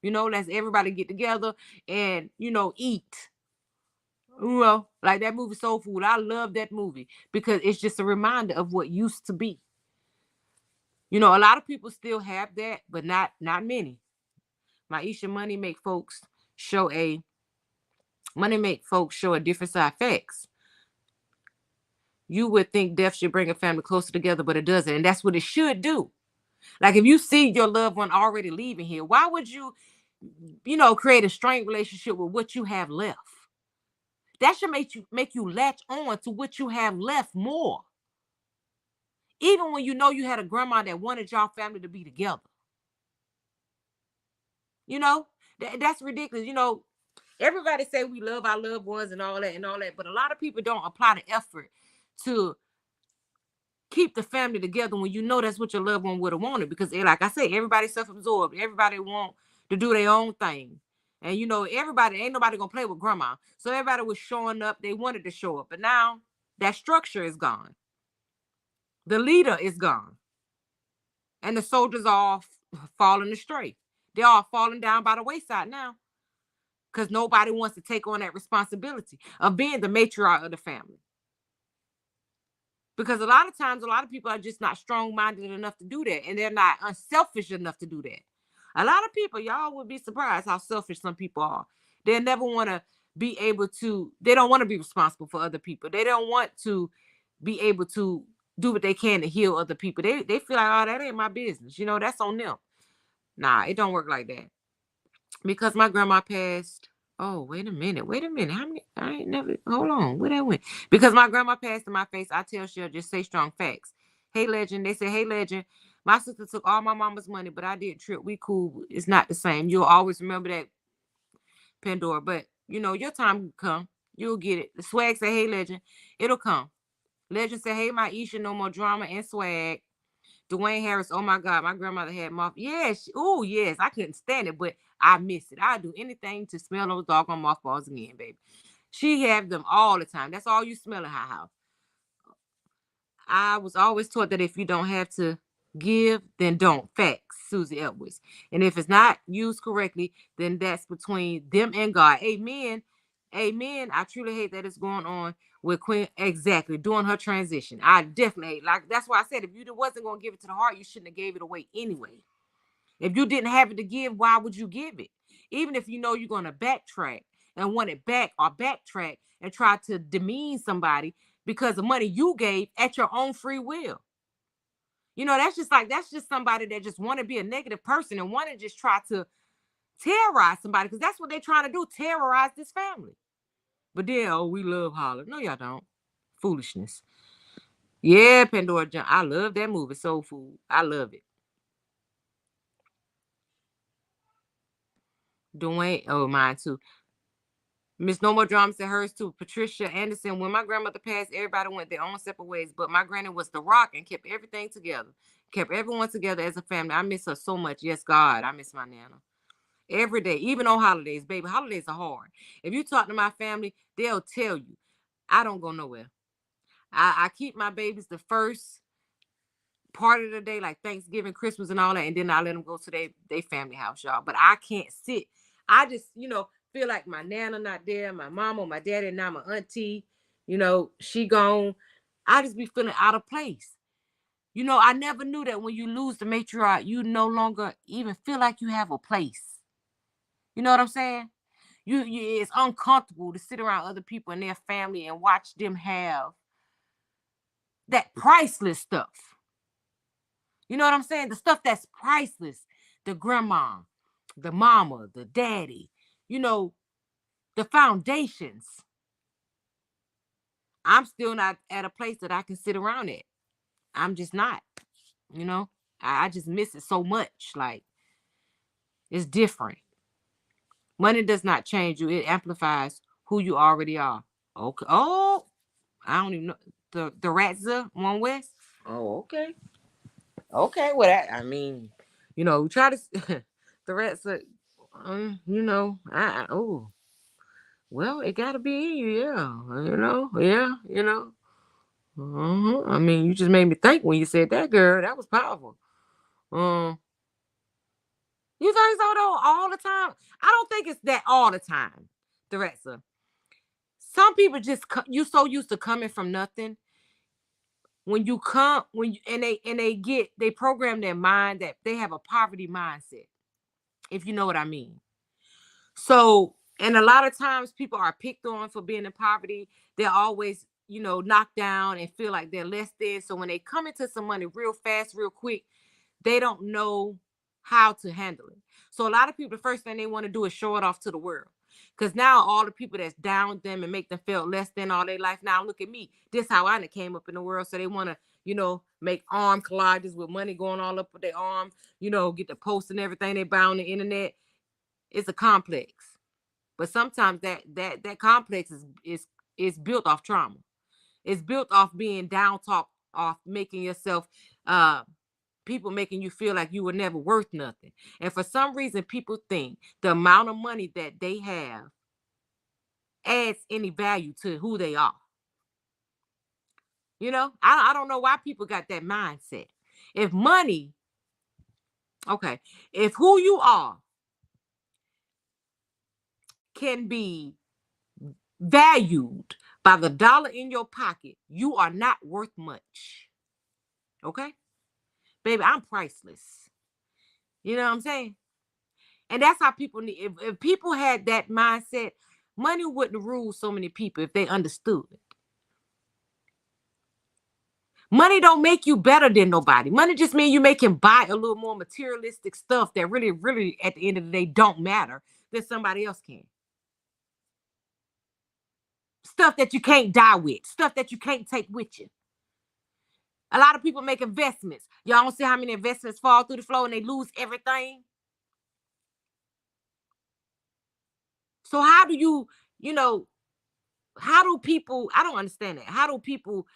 Let's everybody get together and eat. Well, like that movie Soul Food. I love that movie because it's just a reminder of what used to be. A lot of people still have that, but not many. Maisha, money make folks show a different side. Facts. You would think death should bring a family closer together, but it doesn't, and that's what it should do. Like if you see your loved one already leaving here, why would you, create a strained relationship with what you have left? That should make you latch on to what you have left more. Even when you had a grandma that wanted y'all family to be together. That's ridiculous. Everybody say we love our loved ones and all that, but a lot of people don't apply the effort to keep the family together when that's what your loved one would have wanted. Because like I said, everybody self-absorbed. Everybody want to do their own thing. And everybody, ain't nobody gonna play with grandma. So everybody was showing up. They wanted to show up. But now that structure is gone. The leader is gone. And the soldiers are falling astray. They're all falling down by the wayside now. Because nobody wants to take on that responsibility of being the matriarch of the family. Because a lot of times, a lot of people are just not strong-minded enough to do that. And they're not unselfish enough to do that. A lot of people, y'all would be surprised how selfish some people are. They never want to be able to, they don't want to be responsible for other people. They don't want to be able to do what they can to heal other people. They feel like, oh, that ain't my business. That's on them. Nah, it don't work like that. Because my grandma passed. Oh, wait a minute. How many? I ain't never. Hold on. Where that went? Because my grandma passed in my face. I tell Cheryl, just say strong facts. Hey, legend. They say, hey, legend. My sister took all my mama's money, but I did trip. We cool. It's not the same. You'll always remember that, Pandora. But your time will come. You'll get it. The swag say, hey, legend. It'll come. Legend say, hey, my Isha, no more drama and swag. Dwayne Harris, oh my God, my grandmother had moth. Yes, oh yes, I couldn't stand it, but I miss it. I'd do anything to smell those doggone mothballs again, baby. She had them all the time. That's all you smell in her house. I was always taught that if you don't have to give, then don't. Facts, Susie Edwards. And if it's not used correctly, then that's between them and God. Amen. Amen. I truly hate that it's going on with Queen. Exactly. Doing her transition. I definitely hate. Like, that's why I said if you wasn't going to give it to the heart, you shouldn't have gave it away anyway. If you didn't have it to give, why would you give it? Even if you're going to backtrack and want it back or backtrack and try to demean somebody because of money you gave at your own free will. That's just somebody that just want to be a negative person and want to just try to terrorize somebody, because that's what they're trying to do, terrorize this family. But then, oh, we love Holla. No, y'all don't. Foolishness. Yeah, Pandora. I love that movie, Soul Food. I love it. Dwayne, oh, mine too. Miss No More Drama said hers too. Patricia Anderson, when my grandmother passed, everybody went their own separate ways. But my granny was the rock and kept everything together. Kept everyone together as a family. I miss her so much. Yes, God, I miss my Nana. Every day, even on holidays, baby. Holidays are hard. If you talk to my family, they'll tell you, I don't go nowhere. I keep my babies the first part of the day, like Thanksgiving, Christmas, and all that, and then I let them go to their family house, y'all. But I can't sit. I just, feel like my nana not there, my mama, my daddy, now my auntie, she gone. I just be feeling out of place. I never knew that when you lose the matriarch, you no longer even feel like you have a place. You know what I'm saying? It's uncomfortable to sit around other people and their family and watch them have that priceless stuff. You know what I'm saying? The stuff that's priceless. The grandma, the mama, the daddy, the foundations. I'm still not at a place that I can sit around at. I'm just not, I just miss it so much. Like, it's different. Money does not change you. It amplifies who you already are. Okay. Oh, I don't even know. The Ratza One West. Oh, okay. Okay. Well, I mean, try to the Ratza. Oh. Well, it gotta be in you, yeah. Yeah, I mean, you just made me think when you said that, girl. That was powerful. Um, you think so though? All the time? I don't think it's that all the time, Theresa. Some people just you so used to coming from nothing. When you come, when you, they program their mind that they have a poverty mindset. If you know what I mean. So, and a lot of times people are picked on for being in poverty. They're always, knocked down and feel like they're less than. So when they come into some money real fast, real quick, they don't know how to handle it. So a lot of people, the first thing they want to do is show it off to the world. Because now all the people that's down with them and make them feel less than all their life. Now look at me. This how I came up in the world. So they want to, make arm collages with money going all up with their arm, get the posts and everything they buy on the internet. It's a complex. But sometimes that complex is built off trauma. It's built off being down talk, off making yourself people making you feel like you were never worth nothing. And for some reason, people think the amount of money that they have adds any value to who they are. I don't know why people got that mindset. If money, okay, if who you are can be valued by the dollar in your pocket, you are not worth much. Okay? Baby, I'm priceless. You know what I'm saying? And that's how people need. If people had that mindset, money wouldn't rule so many people if they understood. Money don't make you better than nobody. Money just means you can buy a little more materialistic stuff that really, really, at the end of the day, don't matter than somebody else can. Stuff that you can't die with, stuff that you can't take with you. A lot of people make investments. Y'all don't see how many investments fall through the floor and they lose everything. So how do how do people, I don't understand that. How do people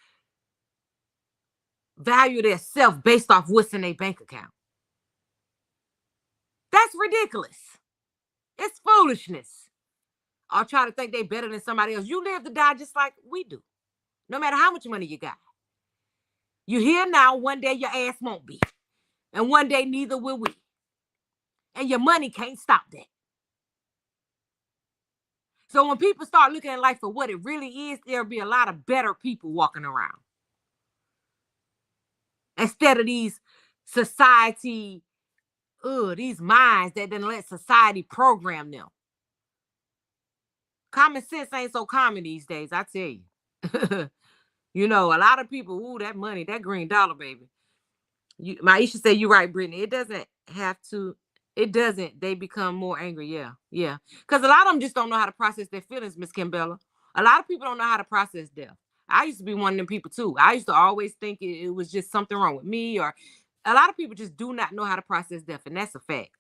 value their self based off what's in their bank account? That's ridiculous. It's foolishness. Or try to think they better than somebody else. You live to die just like we do. No matter how much money you got. You here now, one day your ass won't be. And one day neither will we. And your money can't stop that. So when people start looking at life for what it really is, there'll be a lot of better people walking around. Instead of these society, these minds that didn't let society program them. Common sense ain't so common these days, I tell you. A lot of people, that money, that green dollar, baby. Maisha said, you're right, Brittany. It doesn't have to, it doesn't. They become more angry. Yeah, yeah. Because a lot of them just don't know how to process their feelings, Miss Kimbella. A lot of people don't know how to process death. I used to be one of them people too. I used to always think it was just something wrong with me, or a lot of people just do not know how to process death, and that's a fact.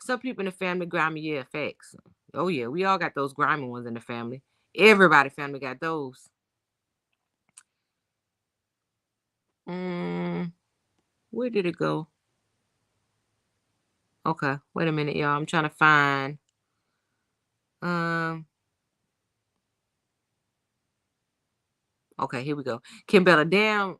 Some people in the family grimy, yeah, facts. Oh yeah, we all got those grimy ones in the family. Everybody family got those. Where did it go? Okay, wait a minute, y'all. I'm trying to find. Um. Okay, here we go. Kimbella, damn,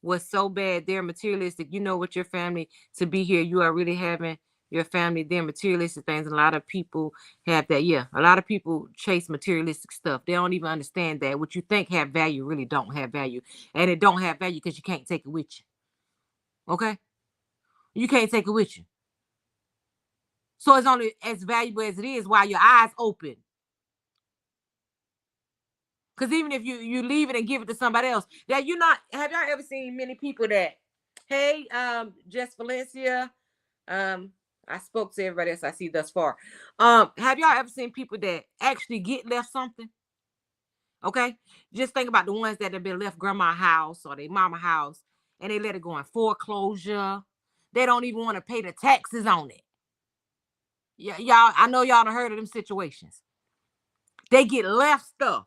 was so bad. They're materialistic. You know what your family to be here. You are really having your family. They're materialistic things. A lot of people have that. Yeah, a lot of people chase materialistic stuff. They don't even understand that what you think have value really don't have value, and it don't have value because you can't take it with you. Okay, you can't take it with you. So it's only as valuable as it is while your eyes open. Because even if you leave it and give it to somebody else, that you're not. Have y'all ever seen many people that, hey, Jess Valencia, I spoke to everybody else I see thus far. Have y'all ever seen people that actually get left something? Okay, just think about the ones that have been left grandma house or their mama house, and they let it go in foreclosure. They don't even want to pay the taxes on it. Yeah, y'all. I know y'all done heard of them situations. They get left stuff.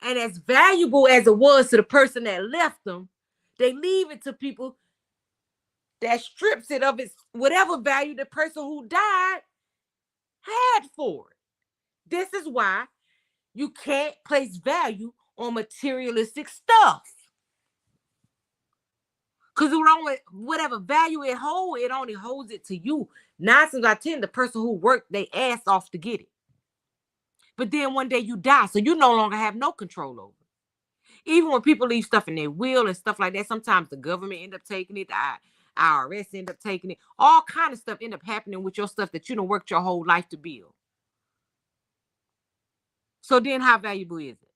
And as valuable as it was to the person that left them, they leave it to people that strips it of its whatever value the person who died had for it. This is why you can't place value on materialistic stuff. Because whatever value it holds, it only holds it to you. 9 times out of 10, the person who worked their ass off to get it. But then one day you die, so you no longer have no control over it. Even when people leave stuff in their will and stuff like that, sometimes the government end up taking it, the IRS end up taking it. All kind of stuff end up happening with your stuff that you done worked your whole life to build. So then how valuable is it?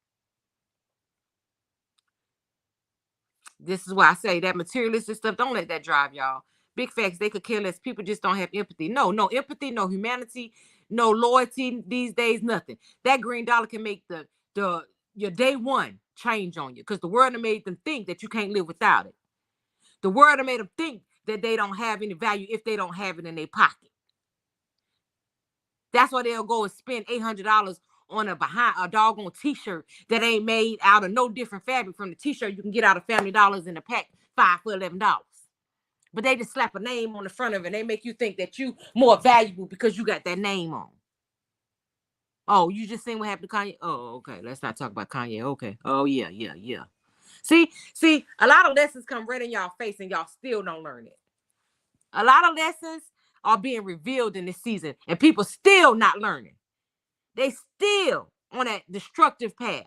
This is why I say that materialistic stuff, don't let that drive y'all. Big facts, they could care less. People just don't have empathy. No empathy, no humanity, no loyalty these days, nothing. That green dollar can make the your day one change on you, because the world made them think that you can't live without it. The world made them think that they don't have any value if they don't have it in their pocket. That's why they'll go and spend $800 on a doggone t-shirt that ain't made out of no different fabric from the t-shirt you can get out of Family Dollars in a pack, 5 for $11. But they just slap a name on the front of it and they make you think that you more valuable because you got that name on. Oh, you just seen what happened to Kanye? Oh, okay. Let's not talk about Kanye. Okay. Oh, yeah. See, a lot of lessons come right in y'all face and y'all still don't learn it. A lot of lessons are being revealed in this season and people still not learning. They still on that destructive path.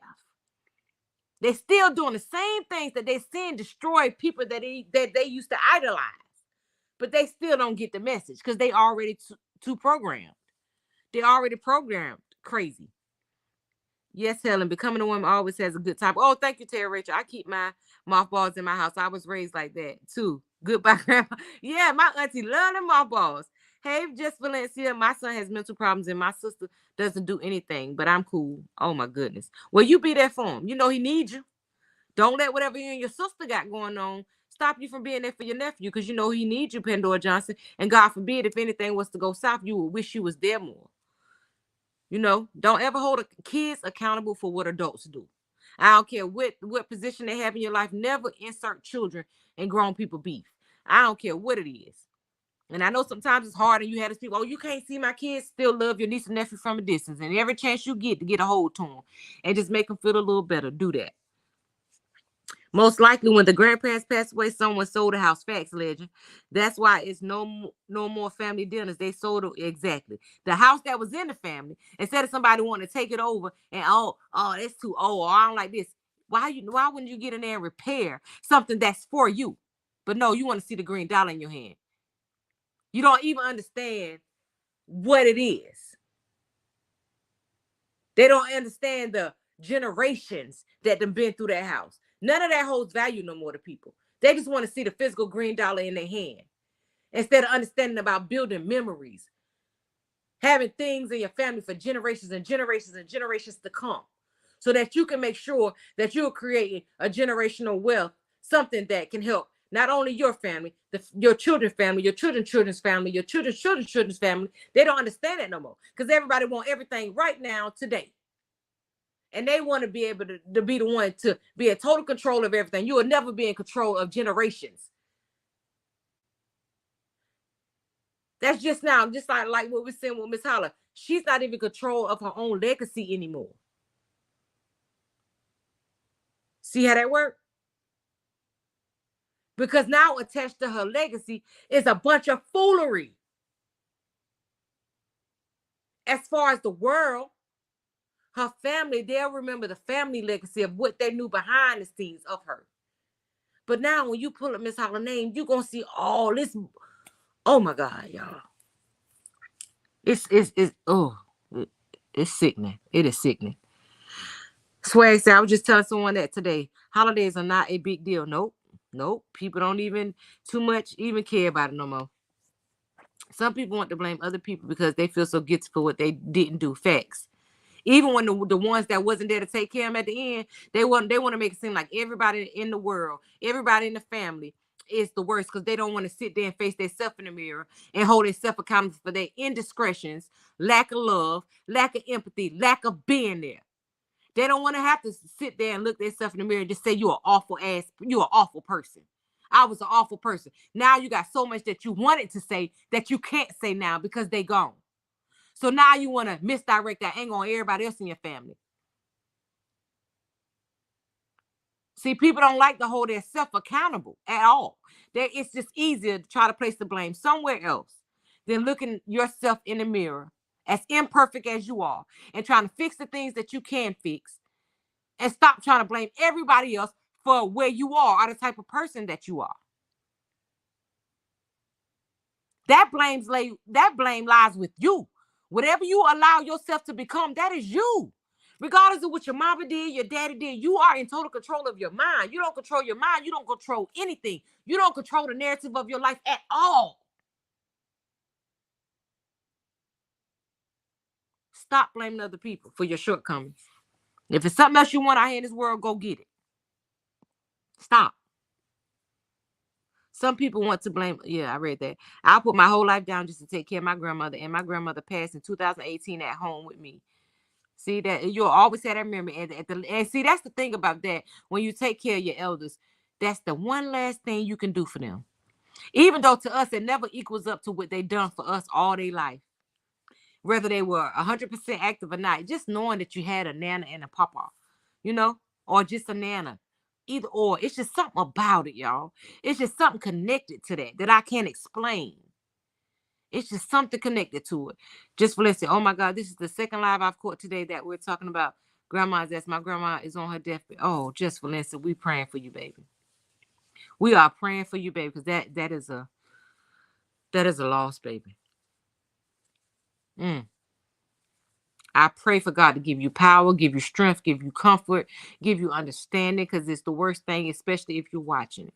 They still doing the same things that they seen destroy people that they used to idolize. But they still don't get the message because they already too programmed. They already programmed crazy. Yes, Helen, becoming a woman always has a good time. Oh, thank you, Terry Rachel. I keep my mothballs in my house. I was raised like that too. Goodbye, Grandma. Yeah, my auntie loved them mothballs. Hey, just Valencia, my son has mental problems and my sister doesn't do anything, but I'm cool. Oh my goodness. Well, you be there for him. You know he needs you. Don't let whatever you and your sister got going on stop you from being there for your nephew, because you know he needs you, Pandora Johnson. And God forbid if anything was to go south, you would wish you was there more. You know, don't ever hold kids accountable for what adults do. I don't care what position they have in your life. Never insert children in grown people beef. I don't care what it is. And I know sometimes it's hard and you have these people, oh, you can't see my kids, still love your niece and nephew from a distance. And every chance you get to get a hold to them and just make them feel a little better, do that. Most likely when the grandparents passed away, someone sold the house. Facts, legend. That's why it's no more family dinners. They sold it exactly. The house that was in the family, instead of somebody wanting to take it over and oh, it's too old, or I don't like this. Why wouldn't you get in there and repair something that's for you? But no, you want to see the green dollar in your hand. You don't even understand what it is. They don't understand the generations that have been through that house. None of that holds value no more to people. They just want to see the physical green dollar in their hand instead of understanding about building memories, having things in your family for generations and generations and generations to come, so that you can make sure that you're creating a generational wealth, something that can help not only your family, your children's family, your children's family, your children's family. They don't understand that no more because everybody wants everything right now, today. And they want to be able to be the one to be in total control of everything. You will never be in control of generations. That's just now, just like what we're saying with Miss Holla. She's not even in control of her own legacy anymore. See how that works? Because now attached to her legacy is a bunch of foolery. As far as the world, her family, they'll remember the family legacy of what they knew behind the scenes of her. But now when you pull up Miss Holla's name, you're going to see all this. Oh my God, y'all. It's sickening. It is sickening. Swag said, I was just telling someone that today. Holidays are not a big deal. Nope. People don't even too much even care about it no more. Some people want to blame other people because they feel so guilty for what they didn't do. Facts. Even when the ones that wasn't there to take care of them at the end, they want to make it seem like everybody in the world, everybody in the family is the worst because they don't want to sit there and face themselves in the mirror and hold themselves accountable for their indiscretions, lack of love, lack of empathy, lack of being there. They don't want to have to sit there and look themselves in the mirror and just say you're an awful person. I was an awful person. Now you got so much that you wanted to say that you can't say now because they gone. So now you want to misdirect that anger on everybody else in your family. See, people don't like to hold themselves accountable at all. It's just easier to try to place the blame somewhere else than looking yourself in the mirror, as imperfect as you are, and trying to fix the things that you can fix, and stop trying to blame everybody else for where you are or the type of person that you are. That blame lies with you. Whatever you allow yourself to become, that is you. Regardless of what your mama did, your daddy did, you are in total control of your mind. You don't control your mind. You don't control anything. You don't control the narrative of your life at all. Stop blaming other people for your shortcomings. If it's something else you want out here in this world, go get it. Stop. Some people want to blame. Yeah, I read that. I'll put my whole life down just to take care of my grandmother, and my grandmother passed in 2018 at home with me. See that you'll always have that memory, and see that's the thing about that. When you take care of your elders, that's the one last thing you can do for them. Even though to us it never equals up to what they done for us all their life, whether they were 100% active or not. Just knowing that you had a nana and a papa, you know, or just a nana, either or. It's just something about it, y'all. It's just something connected to that I can't explain. It's just something connected to it. Just for listen, oh my God, this is the second live I've caught today that we're talking about grandma's death. My grandma is on her deathbed. Oh, just Valencia, we praying for you, baby. We are praying for you, baby, because that is a loss, baby. I pray for God to give you power, give you strength, give you comfort, give you understanding, because it's the worst thing, especially if you're watching it.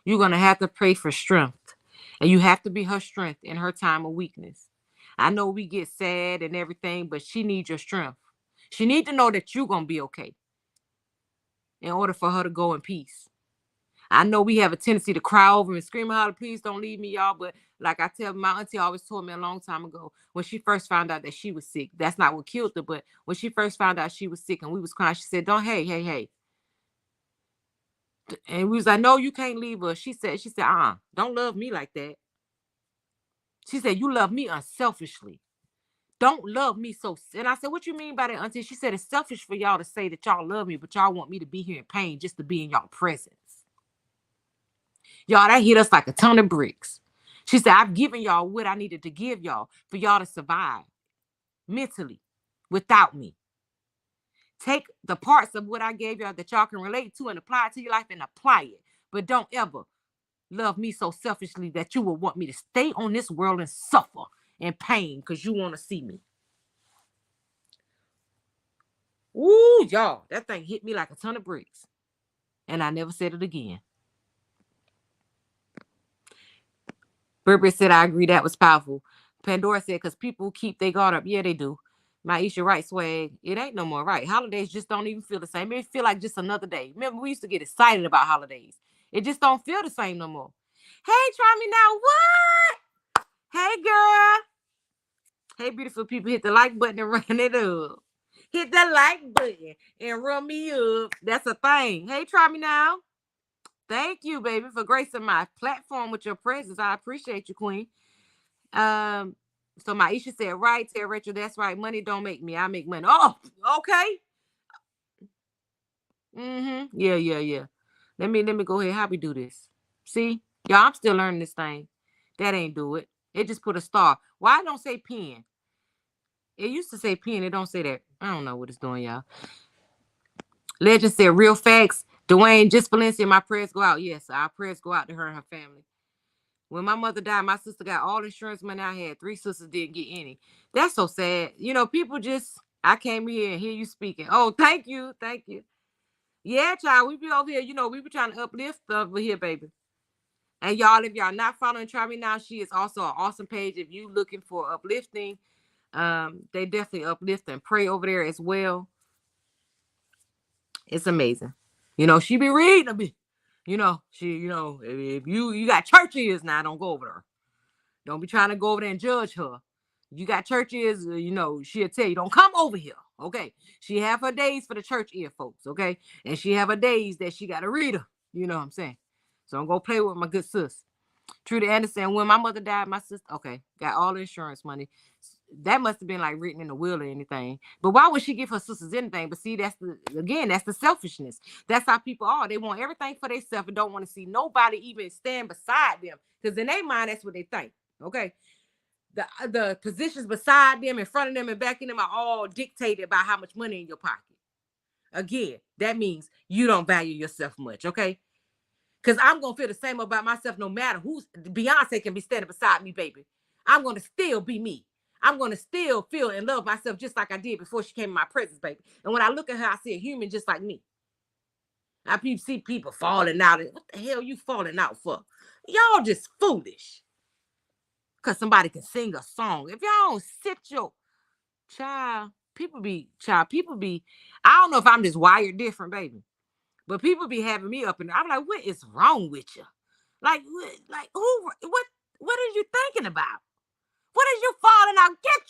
You're going to have to pray for strength, and you have to be her strength in her time of weakness. I know we get sad and everything, but she needs your strength. She needs to know that you're going to be okay in order for her to go in peace. I know we have a tendency to cry over and scream, holler, please don't leave me, y'all. But like I tell my auntie always told me a long time ago, when she first found out that she was sick, that's not what killed her. But when she first found out she was sick and we was crying, she said, don't, hey. And we was like, no, you can't leave us. She said, don't love me like that. She said, you love me unselfishly. Don't love me so. And I said, what you mean by that, auntie? She said, it's selfish for y'all to say that y'all love me, but y'all want me to be here in pain just to be in y'all presence. Y'all, that hit us like a ton of bricks. She said, I've given y'all what I needed to give y'all for y'all to survive mentally without me. Take the parts of what I gave y'all that y'all can relate to and apply it to your life and apply it. But don't ever love me so selfishly that you will want me to stay on this world and suffer and pain because you want to see me. Ooh, y'all, that thing hit me like a ton of bricks. And I never said it again. Burberry said, I agree, that was powerful. Pandora said, because people keep their guard up. Yeah, they do. Maisha right, swag. It ain't no more right. Holidays just don't even feel the same. It feel like just another day. Remember, we used to get excited about holidays. It just don't feel the same no more. Hey, try me now. What? Hey, girl. Hey, beautiful people. Hit the like button and run it up. Hit the like button and run me up. That's a thing. Hey, try me now. Thank you, baby, for gracing my platform with your presence. I appreciate you, Queen. So Maisha said, right, tell Rachel, that's right. Money don't make me. I make money. Oh, okay. Yeah. Let me go ahead. How we do this? See, y'all, I'm still learning this thing. That ain't do it. It just put a star. Why don't say pen? It used to say pen. It don't say that. I don't know what it's doing, y'all. Legend said, real facts. Dwayne, just Valencia, my prayers go out. Yes, our prayers go out to her and her family. When my mother died, my sister got all insurance money I had. 3 sisters didn't get any. That's so sad. You know, people just, I came here and hear you speaking. Oh, thank you. Thank you. Yeah, child, we be over here. You know, we be trying to uplift over here, baby. And y'all, if y'all not following Try Me Now, she is also an awesome page. If you looking for uplifting, they definitely uplift and pray over there as well. It's amazing. You know, she be reading a bit. You know, if you got church ears now, don't go over there. Don't be trying to go over there and judge her. You got church ears, you know, she'll tell you, don't come over here. Okay. She have her days for the church ear folks. Okay. And she have her days that she got to read her. You know what I'm saying? So I'm going to play with my good sis. Trudy Anderson, when my mother died, my sister, okay, got all the insurance money. That must have been like written in the will or anything. But why would she give her sisters anything? But see, that's the selfishness. That's how people are. They want everything for themselves and don't want to see nobody even stand beside them. Because in their mind, that's what they think. Okay. The positions beside them, in front of them, and back of them are all dictated by how much money in your pocket. Again, that means you don't value yourself much, okay? Because I'm going to feel the same about myself no matter who's. Beyonce can be standing beside me, baby. I'm going to still be me. I'm going to still feel and love myself just like I did before she came in my presence, baby. And when I look at her, I see a human just like me. I see people falling out. What the hell you falling out for? Y'all just foolish. Because somebody can sing a song. If y'all don't sit your people be, I don't know if I'm just wired different, baby. But people be having me up and I'm like, what is wrong with you? Like what are you thinking about? What is you falling out? Get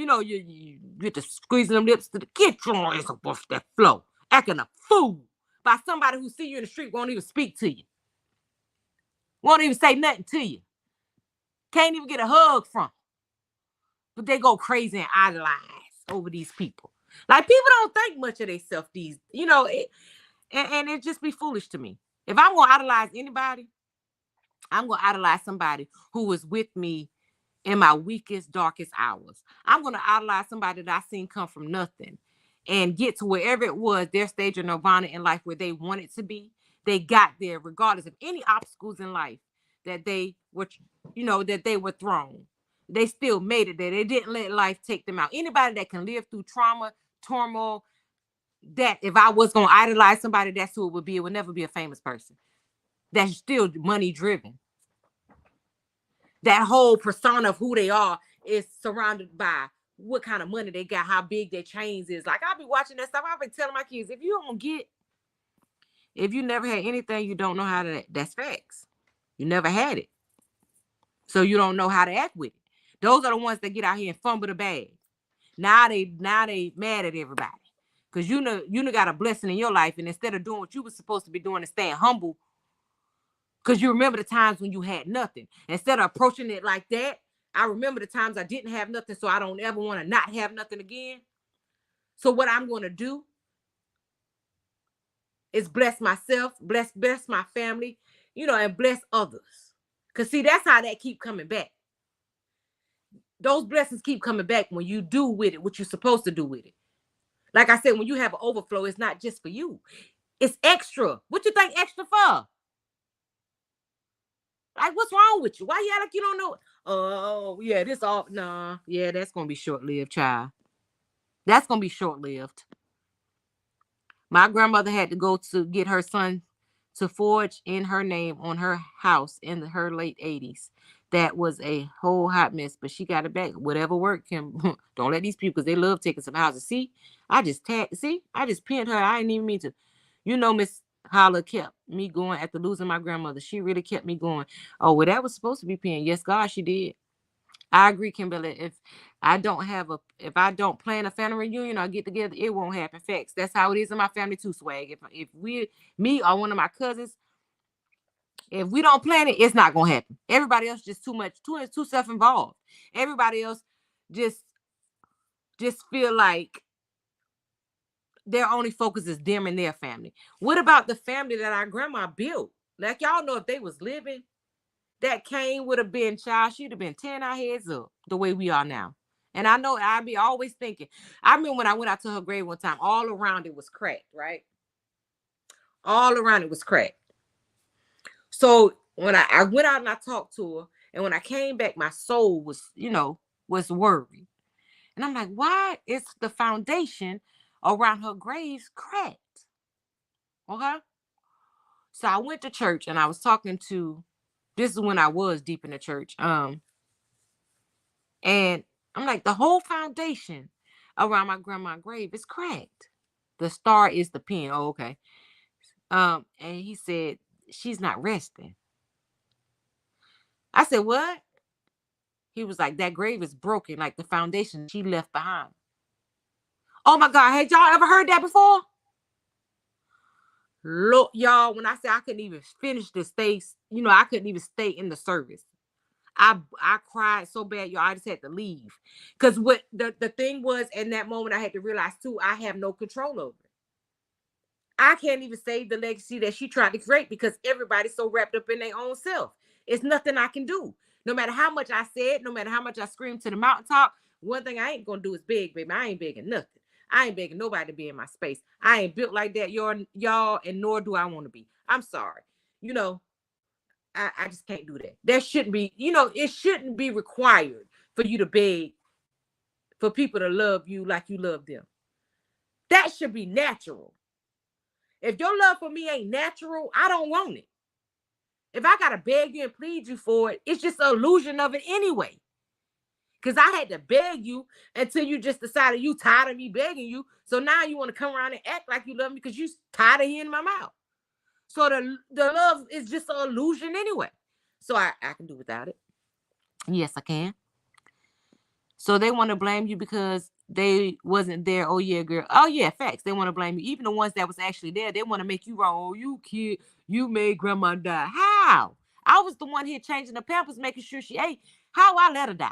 your, you get to squeezing them lips to the get your ass up off that floor. Acting a fool by somebody who see you in the street, won't even speak to you. Won't even say nothing to you. Can't even get a hug from. But they go crazy and idolize over these people. Like people don't think much of themselves and it just be foolish to me. If I'm gonna idolize anybody, I'm gonna idolize somebody who was with me in my weakest, darkest hours. I'm gonna idolize somebody that I seen come from nothing and get to wherever it was, their stage of nirvana in life where they wanted to be. They got there regardless of any obstacles in life that they were, that they were thrown. They still made it there. They didn't let life take them out. Anybody that can live through trauma, turmoil, that if I was going to idolize somebody, that's who it would be. It would never be a famous person. That's still money driven. That whole persona of who they are is surrounded by what kind of money they got, how big their chains is. Like, I'll be watching that stuff. I've been telling my kids, if you never had anything, you don't know how to, that's facts. You never had it. So you don't know how to act with it. Those are the ones that get out here and fumble the bag. Now they mad at everybody. Because you got a blessing in your life, and instead of doing what you were supposed to be doing and staying humble, because you remember the times when you had nothing. Instead of approaching it like that, I remember the times I didn't have nothing, so I don't ever want to not have nothing again. So what I'm going to do is bless myself, bless my family, and bless others. Because see, that's how that keep coming back. Those blessings keep coming back when you do with it what you're supposed to do with it. Like I said, when you have an overflow, it's not just for you. It's extra. What you think extra for? Like, what's wrong with you? Why you act like you don't know? Oh, yeah, this all, nah. Yeah, that's going to be short-lived, child. That's going to be short-lived. My grandmother had to go to get her son to forge in her name on her house in her late 80s. That was a whole hot mess, but she got it back. Whatever worked can. Don't let these people, because they love taking some houses. See, I just pinned her. I didn't even mean to. Miss Holla kept me going after losing my grandmother. She really kept me going. Oh, well, that was supposed to be pinned. Yes, God, she did. I agree, Kimberly. If I don't plan a family reunion or get together, it won't happen. Facts. That's how it is in my family too, Swag. If me or one of my cousins, if we don't plan it, it's not gonna happen. Everybody else just too self-involved. Everybody else just feel like their only focus is them and their family. What about the family that our grandma built? Like, y'all know, if they was living, that Kane would have been, child, she'd have been tearing our heads up the way we are now. And I know I'd be always thinking. I remember when I went out to her grave one time, all around it was cracked, right? All around it was cracked. So when I went out and I talked to her, and when I came back, my soul was worried. And I'm like, why is the foundation around her graves cracked? Okay. So I went to church and I was talking to, this is when I was deep in the church. And I'm like, the whole foundation around my grandma's grave is cracked. The star is the pin. Oh, okay. And he said, she's not resting. I said, what? He was like, that grave is broken, like the foundation she left behind. Oh my God, had y'all ever heard that before? Look, y'all, when I say I couldn't even finish the stay, I couldn't even stay in the service. I cried so bad, y'all. I just had to leave. Because what the thing was, in that moment, I had to realize too, I have no control over it. I can't even save the legacy that she tried to create because everybody's so wrapped up in their own self. It's nothing I can do. No matter how much I said, no matter how much I screamed to the mountaintop, one thing I ain't gonna do is beg, baby. I ain't begging nothing. I ain't begging nobody to be in my space. I ain't built like that, y'all, and nor do I want to be. I'm sorry. You know, I just can't do that. That shouldn't be, it shouldn't be required for you to beg for people to love you like you love them. That should be natural. If your love for me ain't natural, I don't want it. If I gotta beg you and plead you for it, it's just an illusion of it anyway. Because I had to beg you until you just decided you tired of me begging you. So now you want to come around and act like you love me because you tired of hearing my mouth. So the love is just an illusion anyway. So I can do without it. Yes, I can. So they want to blame you because they wasn't there. Oh yeah, girl. Oh yeah, facts. They want to blame you. Even the ones that was actually there, they want to make you wrong. Oh, you kid, you made grandma die. How? I was the one here changing the pampers, making sure she ate. How I let her die?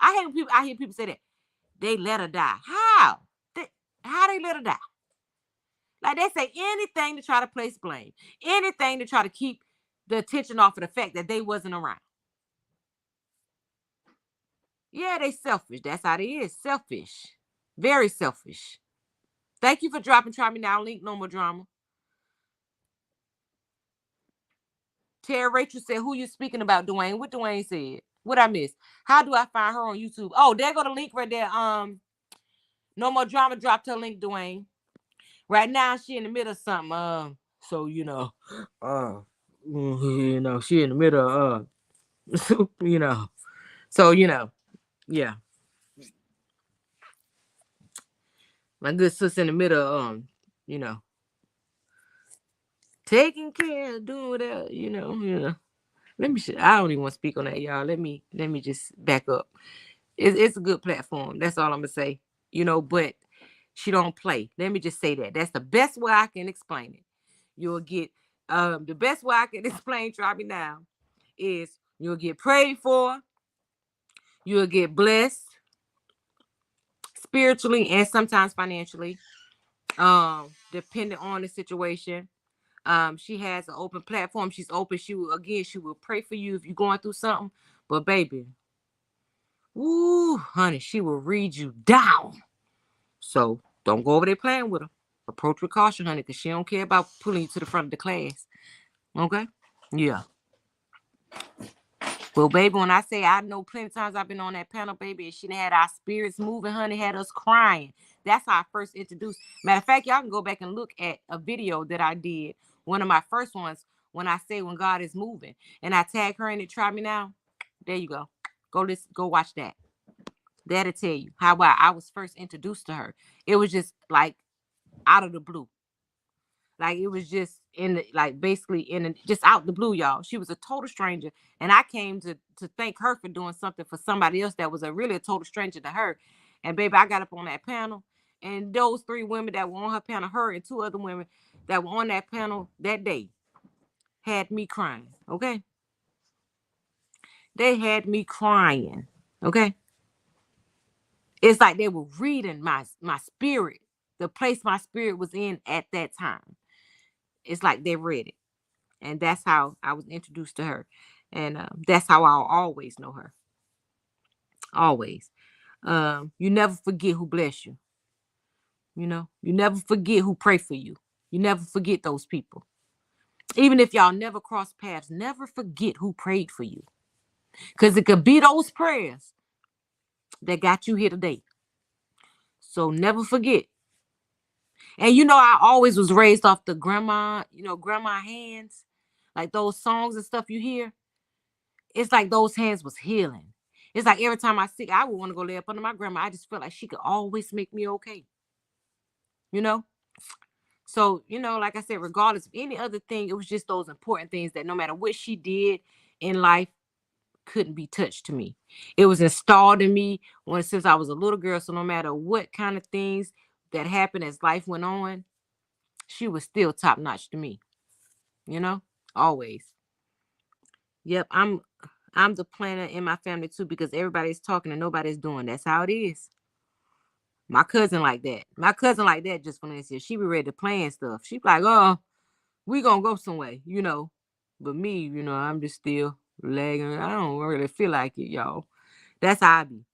I hear people say that. They let her die. How? How they let her die? Like they say anything to try to place blame. Anything to try to keep the attention off of the fact that they wasn't around. Yeah, they selfish. That's how they is. Selfish. Very selfish. Thank you for dropping Try Me Now link. No more drama. Tara Rachel said, who you speaking about, Dwayne? What Dwayne said? What I missed? How do I find her on YouTube? Oh, there go the link right there. No more drama dropped her link, Dwayne. Right now she in the middle of something. So she in the middle of So yeah. My good sis in the middle of taking care, doing whatever, Let me. I don't even want to speak on that, y'all. Let me just back up. It's a good platform. That's all I'm gonna say. But she don't play. Let me just say that. That's the best way I can explain it. You'll get the best way I can explain Try Me Now is you'll get prayed for, you'll get blessed spiritually and sometimes financially, depending on the situation. She has an open platform. She's open. She will pray for you if you're going through something. But baby, ooh, honey, she will read you down. So don't go over there playing with her. Approach with caution, honey, because she don't care about pulling you to the front of the class. Okay? Yeah. Well, baby, when I say I know plenty of times I've been on that panel, baby, and she done had our spirits moving, honey, had us crying. That's how I first introduced. Matter of fact, y'all can go back and look at a video that I did, one of my first ones, when I say when God is moving. And I tag her in it, Try Me Now. There you go. Go watch that. That'll tell you how I was first introduced to her. It was just like out of the blue. Like it was just just out the blue, y'all. She was a total stranger. And I came to thank her for doing something for somebody else that was really a total stranger to her. And baby, I got up on that panel. And those 3 women that were on her panel, her and 2 other women that were on that panel that day, had me crying. Okay. They had me crying. Okay. It's like they were reading my spirit, the place my spirit was in at that time. It's like they read it. And that's how I was introduced to her. And that's how I'll always know her. Always. You never forget who bless you. You never forget who pray for you. You never forget those people. Even if y'all never cross paths, never forget who prayed for you. Because it could be those prayers that got you here today. So never forget. And I always was raised off the grandma hands. Like those songs and stuff you hear. It's like those hands was healing. It's like every time I sick, I would want to go lay up under my grandma. I just felt like she could always make me okay. You know? So, like I said, regardless of any other thing, it was just those important things that no matter what she did in life couldn't be touched to me. It was installed in me since I was a little girl. So no matter what kind of things that happened as life went on, she was still top notch to me, you know, always. Yep, I'm the planner in my family too because everybody's talking and nobody's doing. That's how it is. My cousin like that. My cousin like that just Valencia. She be ready to plan stuff. She be like, oh, we gonna go somewhere, you know. But me, you know, I'm just still lagging. I don't really feel like it, y'all. That's how I be.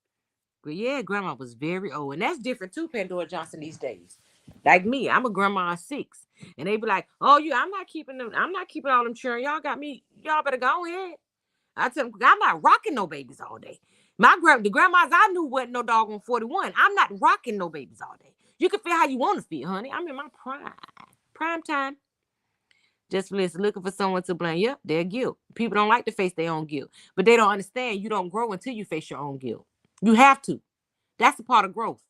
But yeah, grandma was very old. And that's different too, Pandora Johnson these days. Like me, I'm a grandma of 6. And they be like, oh, yeah, I'm not keeping all them children. Y'all got me, y'all better go ahead. I tell them, I'm not rocking no babies all day. The grandmas I knew wasn't no dog on 41. I'm not rocking no babies all day. You can feel how you want to feel, honey. I'm in my prime. Prime time. Just looking for someone to blame. Yep, their guilt. People don't like to face their own guilt. But they don't understand you don't grow until you face your own guilt. You have to. That's a part of growth.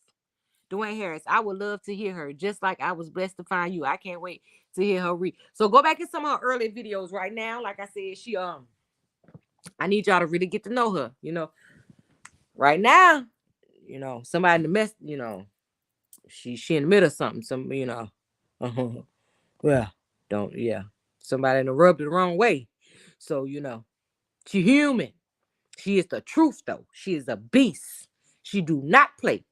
Dwayne Harris, I would love to hear her, just like I was blessed to find you. I can't wait to hear her read. So go back in some of her early videos right now. Like I said, I need y'all to really get to know her. You know, right now, you know, somebody in the mess, you know, she in the middle of something. Uh-huh. Well, don't, yeah. Somebody in the rubbed it the wrong way. So, you know, she human. She is the truth, though. She is a beast. She do not play.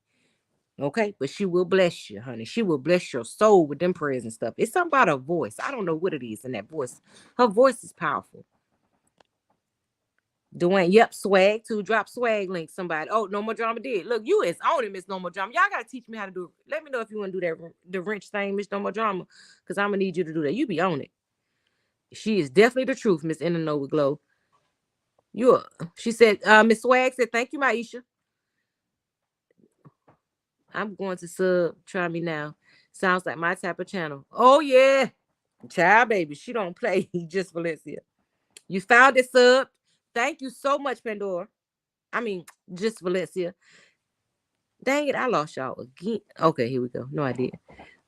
Okay, but she will bless you, honey. She will bless your soul with them prayers and stuff. It's something about her voice. I don't know what it is in that voice. Her voice is powerful. Dwayne, yep, swag too. Drop swag link. Somebody. Oh, No More Drama did. Look, you is on it, Miss No More Drama. Y'all gotta teach me how to do it. Let me know if you want to do that the wrench thing, Miss No More Drama, because I'm gonna need you to do that. You be on it. She is definitely the truth, Miss Innova Glow. She said, Miss Swag said, thank you, Maisha. I'm going to sub. Try me now. Sounds like my type of channel. Oh yeah. Child baby. She don't play. Just Valencia. You found it, sub. Thank you so much, Pandora. I mean, just Valencia. Dang it, I lost y'all again. Okay, here we go. No, I didn't.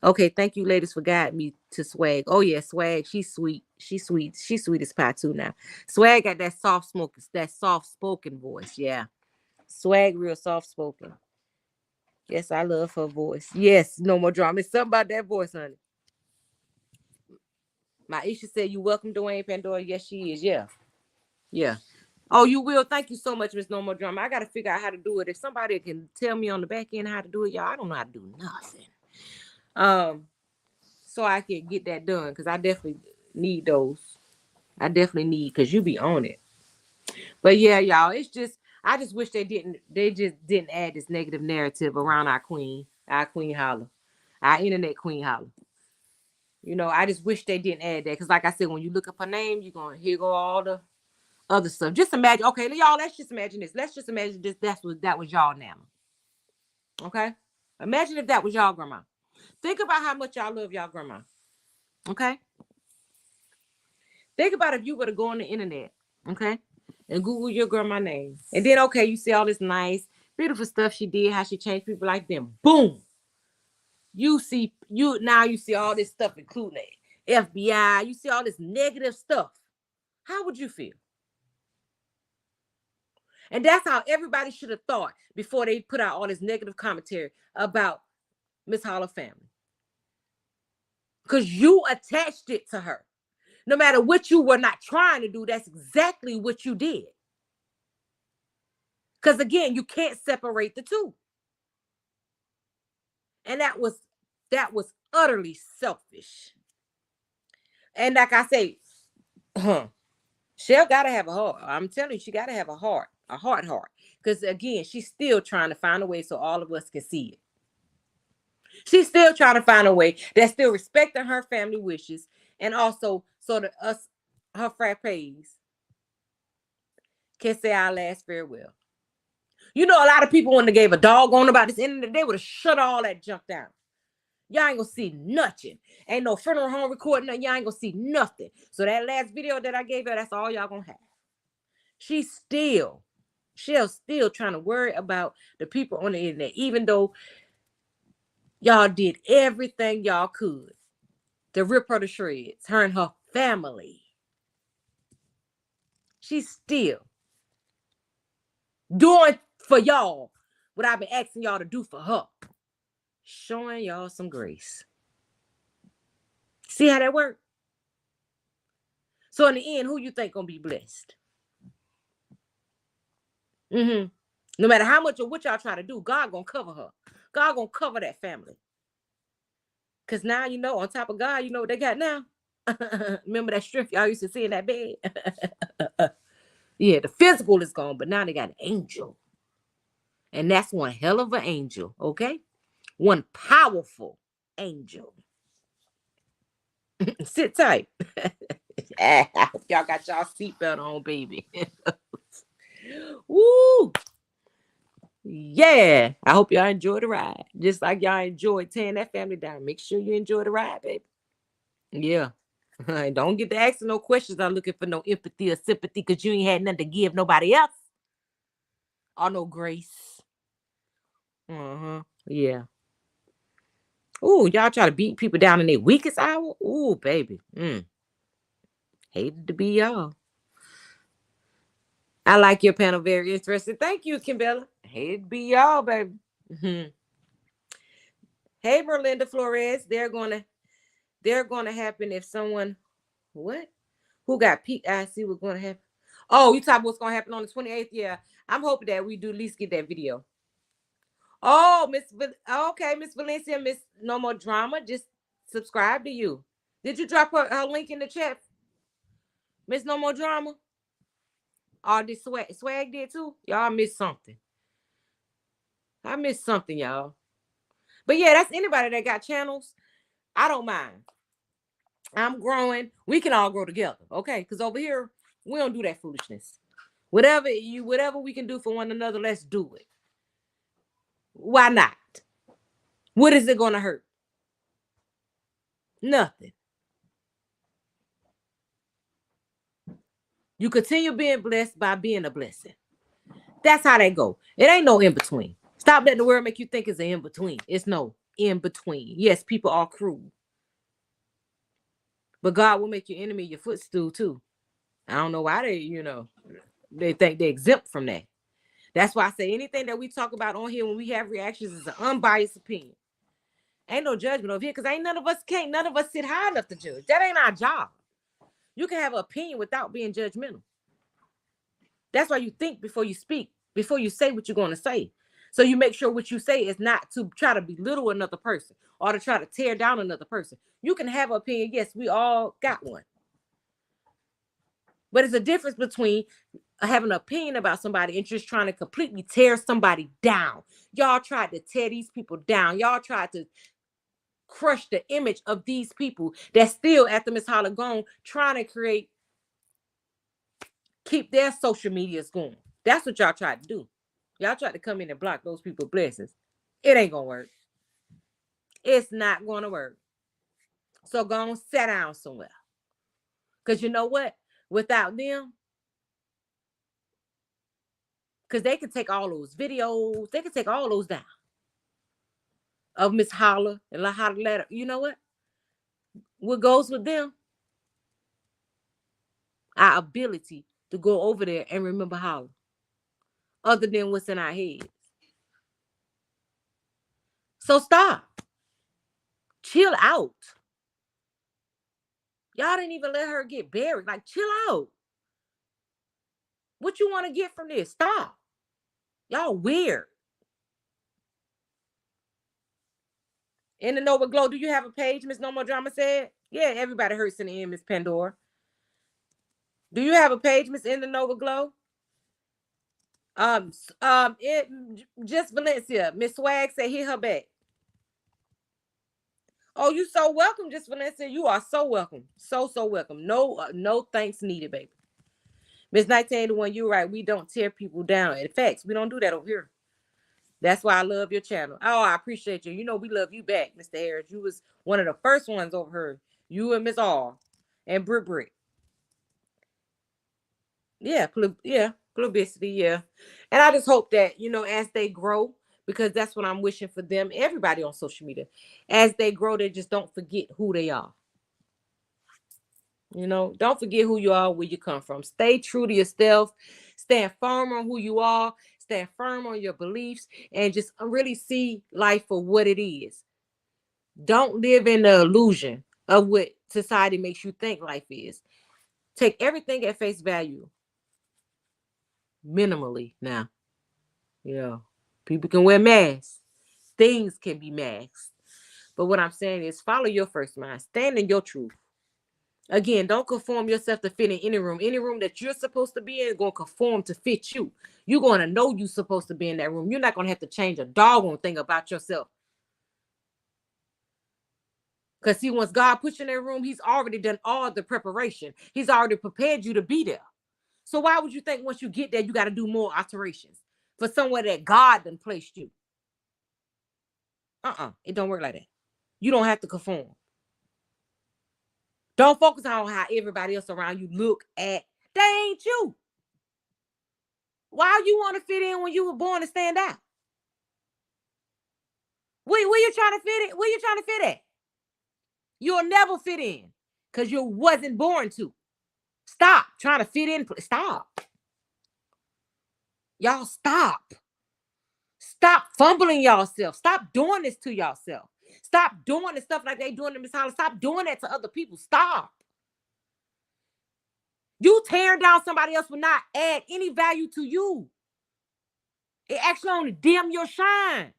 Okay, thank you, ladies, for guiding me to Swag. Oh yeah, Swag. She's sweet. She's sweet. She's sweet as pie too now. Swag got that soft spoken voice. Yeah. Swag real soft spoken. Yes, I love her voice. Yes, No More Drama. It's something about that voice, honey. Maisha said you welcome Dwayne Pandora. Yes, she is. Yeah. Yeah. Oh, you will. Thank you so much, Miss No More Drama. I got to figure out how to do it. If somebody can tell me on the back end how to do it, y'all, I don't know how to do nothing. So I can get that done because I definitely need those. I definitely need because you be on it. But yeah, y'all, I just wish they just didn't add this negative narrative around our queen Holla, our internet queen Holla. You know, I just wish they didn't add that because, like I said, when you look up her name, you're going to hear go all the other stuff. Just imagine, okay, y'all, let's just imagine this. Let's just imagine this. That was y'all now. Okay? Imagine if that was y'all grandma. Think about how much y'all love y'all grandma. Okay? Think about if you were to go on the internet, okay, and Google your grandma name. And then, okay, you see all this nice, beautiful stuff she did, how she changed people like them. Boom. You see all this stuff, including the FBI. You see all this negative stuff. How would you feel? And that's how everybody should have thought before they put out all this negative commentary about Miss Holla family. Because you attached it to her. No matter what you were not trying to do, that's exactly what you did. Because again, you can't separate the two. And that was utterly selfish. And like I say, Shell gotta have a heart. I'm telling you, she gotta have a heart. Because again, she's still trying to find a way so all of us can see it. She's still trying to find a way that's still respecting her family wishes and also so that us, her frappes, can say our last farewell. You know, a lot of people, when they gave a doggone about this internet, they would have shut all that junk down. Y'all ain't gonna see nothing. Ain't no funeral home recording. Y'all ain't gonna see nothing. So that last video that I gave her, that's all y'all gonna have. She's still trying to worry about the people on the internet, even though y'all did everything y'all could to rip her to shreds, her and her family. She's still doing for y'all what I've been asking y'all to do for her. Showing y'all some grace. See how that works? So in the end, who you think gonna be blessed? No matter how much of what y'all try to do, God gonna cover her. God gonna cover that family. Cause now you know, on top of God, you know what they got now. Remember that strength y'all used to see in that bed? Yeah, the physical is gone, but now they got an angel. And that's one hell of an angel, okay? One powerful angel. Sit tight. I hope y'all got y'all seatbelt on, baby. Woo! Yeah. I hope y'all enjoy the ride. Just like y'all enjoyed tearing that family down. Make sure you enjoy the ride, baby. Yeah. Don't get to asking no questions. I'm looking for no empathy or sympathy because you ain't had nothing to give nobody else. Or no grace. Yeah. Ooh, y'all try to beat people down in their weakest hour? Ooh, baby. Hated to be y'all. I like your panel. Very interesting. Thank you, Kimbella. Hated to be y'all, baby. Hey, Merlinda Flores. They're gonna happen if someone what? Who got peak? I see what's gonna happen. Oh, you talking what's gonna happen on the 28th? Yeah. I'm hoping that we do at least get that video. Oh, okay, Miss Valencia, Miss No More Drama, just subscribe to you. Did you drop her link in the chat? Miss No More Drama? Oh, did swag did too? Y'all missed something. I missed something, y'all. But yeah, that's anybody that got channels. I don't mind. I'm growing. We can all grow together, okay? Because over here, we don't do that foolishness. Whatever we can do for one another, let's do it. Why not? What is it gonna hurt? Nothing. You continue being blessed by being a blessing. That's how they go. It ain't no in between. Stop letting the word make you think it's an in between. It's no in between. Yes, people are cruel. But God will make your enemy your footstool too. I don't know why they think they're exempt from that. That's why I say anything that we talk about on here when we have reactions is an unbiased opinion. Ain't no judgment over here because none of us sit high enough to judge. That ain't our job. You can have an opinion without being judgmental. That's why you think before you speak, before you say what you're going to say. So you make sure what you say is not to try to belittle another person or to try to tear down another person. You can have an opinion. Yes, we all got one. But it's a difference between having an opinion about somebody and just trying to completely tear somebody down. Y'all tried to tear these people down. Y'all tried to crush the image of these people that still, after Miss Holla gone, trying to keep their social medias going. That's what y'all tried to do. Y'all tried to come in and block those people's blessings. It ain't gonna work. It's not gonna work. So go on, sit down somewhere. Because you know what? Without them, because they can take all those videos, they can take all those down of Miss Holla and La Holla Letter. You know what? What goes with them? Our ability to go over there and remember Holla. Other than what's in our heads. So stop. Chill out. Y'all didn't even let her get buried. Like, chill out. What you want to get from this? Stop. Y'all weird. In the Nova Glow, do you have a page, Miss No More Drama said? Yeah, everybody hurts in the end, Miss Pandora. Do you have a page, Miss In the Nova Glow? Just Valencia. Miss Swag said hit her back. Oh, you so welcome, just Valencia. You are so welcome. So welcome. No thanks needed, baby. Miss 1981, you're right. We don't tear people down. In fact, we don't do that over here. That's why I love your channel. Oh, I appreciate you. You know we love you back, Mr. Harris. You was one of the first ones over here. You and Miss R and Brick. Yeah, publicity, yeah. And I just hope that, as they grow, because that's what I'm wishing for them, everybody on social media, as they grow, they just don't forget who they are. Don't forget who you are, where you come from. Stay true to yourself. Stand firm on who you are. Stand firm on your beliefs and just really see life for what it is. Don't live in the illusion of what society makes you think life is. Take everything at face value. Minimally now. You know, people can wear masks. Things can be masked. But what I'm saying is follow your first mind. Stand in your truth. Again, don't conform yourself to fit in any room. Any room that you're supposed to be in is going to conform to fit you. You're going to know you're supposed to be in that room. You're not going to have to change a doggone thing about yourself. Because see, once God puts you in that room, he's already done all the preparation. He's already prepared you to be there. So why would you think once you get there, you got to do more alterations for somewhere that God done placed you? It don't work like that. You don't have to conform. Don't focus on how everybody else around you look at. They ain't you. Why you want to fit in when you were born to stand out? Where you trying to fit in? Where you trying to fit at? You'll never fit in because you wasn't born to. Stop trying to fit in. Stop. Y'all stop. Stop fumbling yourself. Stop doing this to yourself. Stop doing the stuff like they doing to Miss Holla. Stop doing that to other people. Stop. You tearing down somebody else will not add any value to you. It actually only dim your shine.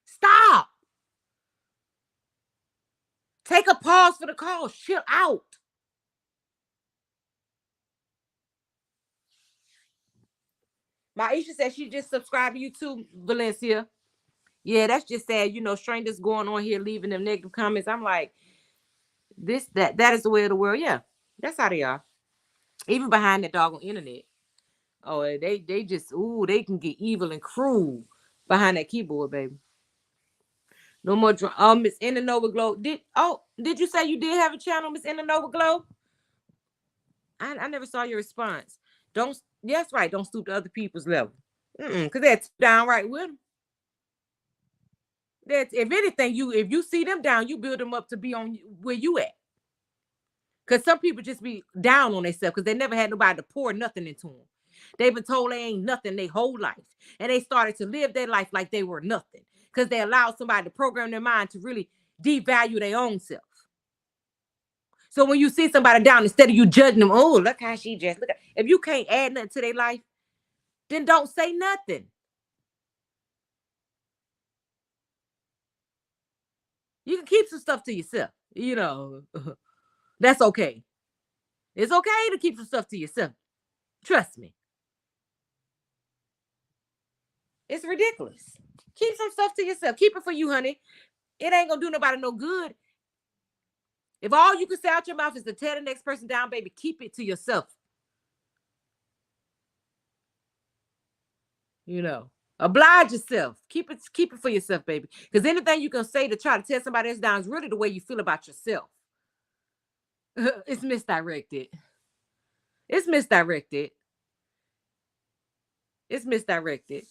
Stop. Take a pause for the cause. Chill out. Maisha said she just subscribed to you too, Valencia. Yeah, that's just sad. You know, strangers going on here leaving them negative comments. I'm like, that is the way of the world. Yeah, that's how they are. Even behind that doggone internet. Oh, they just they can get evil and cruel behind that keyboard, baby. No more Miss Inanova Glow. Did you say you did have a channel, Miss Inanova Glow? I never saw your response. Don't That's right. Don't stoop to other people's level. Because that's downright with them. That's if anything, if you see them down, you build them up to be on where you at. Because some people just be down on themselves because they never had nobody to pour nothing into them. They've been told they ain't nothing their whole life. And they started to live their life like they were nothing. Because they allowed somebody to program their mind to really devalue their own self. So when you see somebody down, instead of you judging them, oh, look how she just, look. If you can't add nothing to their life, then don't say nothing. You can keep some stuff to yourself. You know, that's okay. It's okay to keep some stuff to yourself. Trust me. It's ridiculous. Keep some stuff to yourself. Keep it for you, honey. It ain't gonna do nobody no good. If all you can say out your mouth is to tear the next person down, baby, keep it to yourself. You know, oblige yourself. Keep it for yourself, baby. Because anything you can say to try to tear somebody else down is really the way you feel about yourself. It's misdirected. It's misdirected. It's misdirected.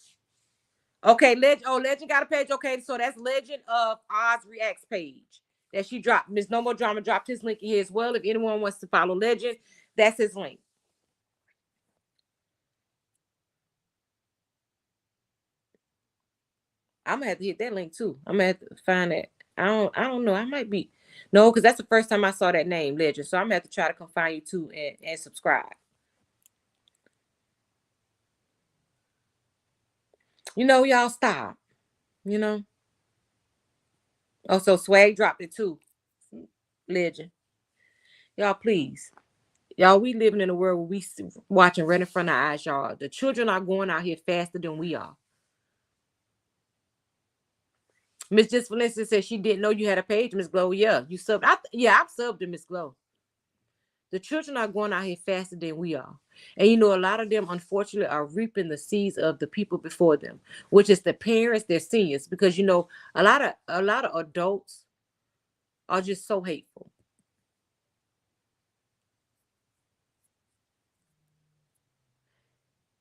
Okay, Legend got a page. Okay, so that's Legend of Oz Reacts page that she dropped. Miss No More Drama dropped his link here as well. If anyone wants to follow Legend, that's his link. I'm gonna have to hit that link too. I'm gonna have to find that. I don't know. I might be no, because that's the first time I saw that name, Legend. So I'm gonna have to try to come find you too and subscribe. You know, y'all stop. You know. Also, Swag dropped it too. Legend. Y'all, please. Y'all, we living in a world where we watching right in front of our eyes, y'all. The children are going out here faster than we are. Miss Just Valencia said she didn't know you had a page, Miss Glow. Yeah, you subbed. I've subbed to Miss Glow. The children are going out here faster than we are. And you know, a lot of them, unfortunately, are reaping the seeds of the people before them, which is the parents, their seniors, because you know, a lot of adults are just so hateful.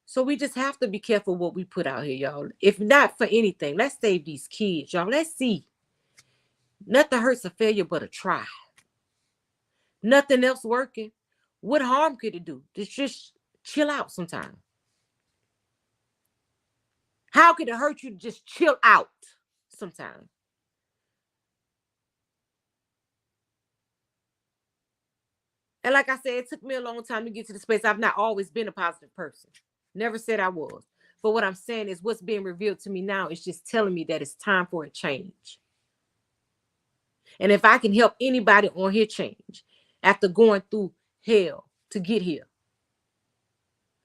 So we just have to be careful what we put out here, y'all. If not for anything, let's save these kids, y'all. Let's see. Nothing hurts a failure but a try. Nothing else working. What harm could it do? Just chill out sometime. How could it hurt you to just chill out sometime? And like I said, it took me a long time to get to the space. I've not always been a positive person. Never said I was. But what I'm saying is what's being revealed to me now is just telling me that it's time for a change. And if I can help anybody on here change after going through hell to get here,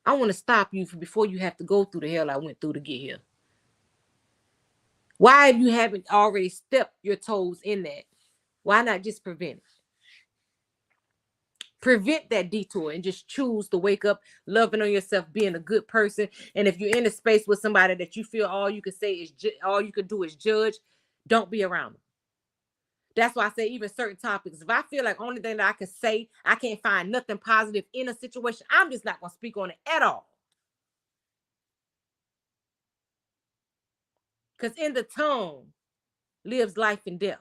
I want to stop you before you have to go through the hell I went through to get here. Why, if you haven't already stepped your toes in that, why not just prevent it? Prevent that detour and just choose to wake up loving on yourself, being a good person. And if you're in a space with somebody that you feel all you can say is all you can do is judge, don't be around them. That's why I say even certain topics, if I feel like only thing that I can say, I can't find nothing positive in a situation, I'm just not going to speak on it at all. Because in the tongue lives life and death.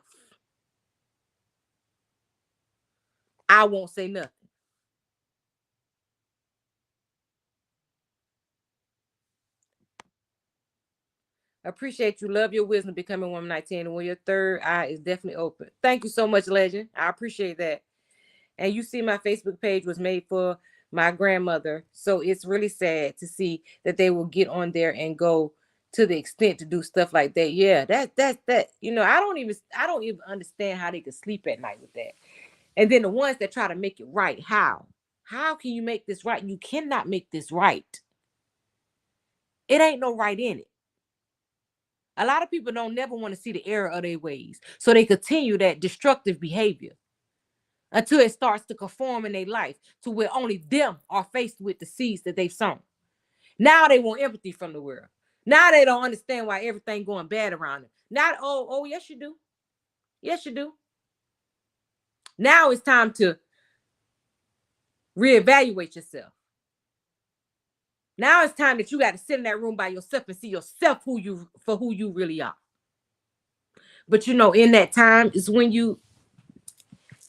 I won't say nothing. Appreciate you. Love your wisdom. Becoming woman 19. And when your third eye is definitely open. Thank you so much, legend. I appreciate that. And you see my Facebook page was made for my grandmother. So it's really sad to see that they will get on there and go to the extent to do stuff like that. Yeah, that, you know, I don't even understand how they could sleep at night with that. And then the ones that try to make it right, how? How can you make this right? You cannot make this right. It ain't no right in it. A lot of people don't never want to see the error of their ways. So they continue that destructive behavior until it starts to conform in their life to where only them are faced with the seeds that they've sown. Now they want empathy from the world. Now they don't understand why everything going bad around them. Not, oh, yes, you do. Yes, you do. Now it's time to reevaluate yourself. Now it's time that you got to sit in that room by yourself and see yourself for who you really are. But you know, in that time is when you,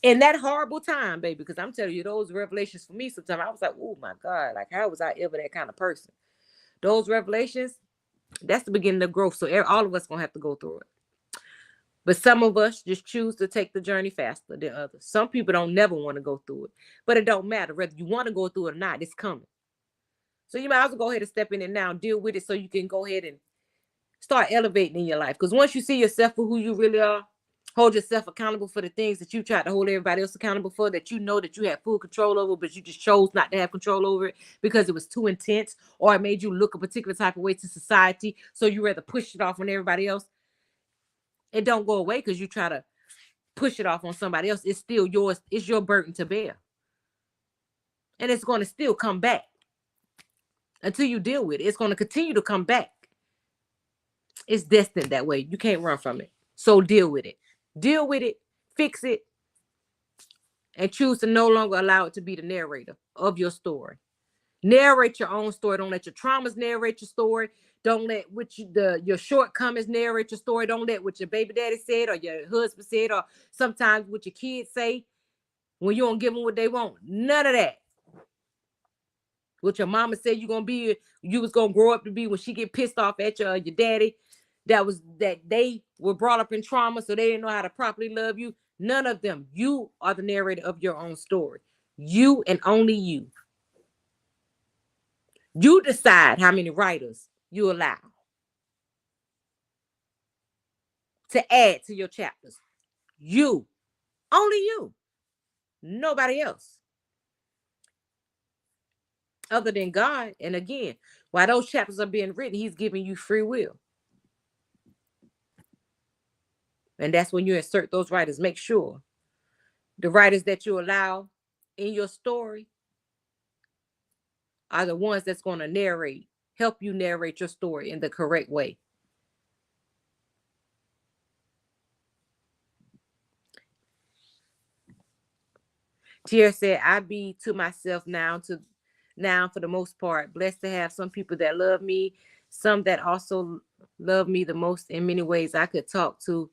in that horrible time, baby, because I'm telling you, those revelations for me, sometimes I was like, oh my God, like how was I ever that kind of person? Those revelations, that's the beginning of growth. So all of us gonna have to go through it. But some of us just choose to take the journey faster than others. Some people don't never want to go through it. But it don't matter. Whether you want to go through it or not, it's coming. So you might as well go ahead and step in it now and deal with it so you can go ahead and start elevating in your life. Because once you see yourself for who you really are, hold yourself accountable for the things that you tried to hold everybody else accountable for, that you know that you have full control over, but you just chose not to have control over it because it was too intense or it made you look a particular type of way to society. So you rather push it off on everybody else. It don't go away because you try to push it off on somebody else. It's still yours. It's your burden to bear. And it's going to still come back until you deal with it. It's going to continue to come back. It's destined that way. You can't run from it. So deal with it. Deal with it. Fix it. And choose to no longer allow it to be the narrator of your story. Narrate your own story. Don't let your traumas narrate your story. Don't let your shortcomings narrate your story. Don't let what your baby daddy said or your husband said or sometimes what your kids say when you don't give them what they want. None of that. What your mama said you was gonna grow up to be when she get pissed off at your daddy. That they were brought up in trauma, so they didn't know how to properly love you. None of them. You are the narrator of your own story. You and only you. You decide how many writers you allow to add to your chapters. You. Only you. Nobody else. Other than God. And again, while those chapters are being written, he's giving you free will. And that's when you insert those writers. Make sure the writers that you allow in your story are the ones that's going to help you narrate your story in the correct way. Tierra said, I be to myself now for the most part. Blessed to have some people that love me, some that also love me the most in many ways I could talk to.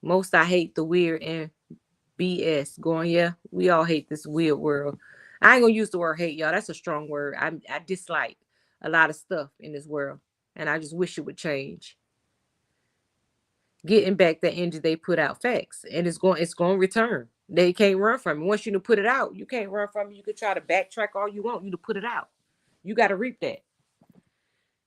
Most I hate the weird and BS going, yeah, we all hate this weird world. I ain't gonna use the word hate, y'all. That's a strong word. I dislike a lot of stuff in this world. And I just wish it would change. Getting back the energy they put out, facts. And it's going to return. They can't run from it. Once you put it out, you can't run from it. You can try to backtrack all you want. You to put it out. You got to reap that.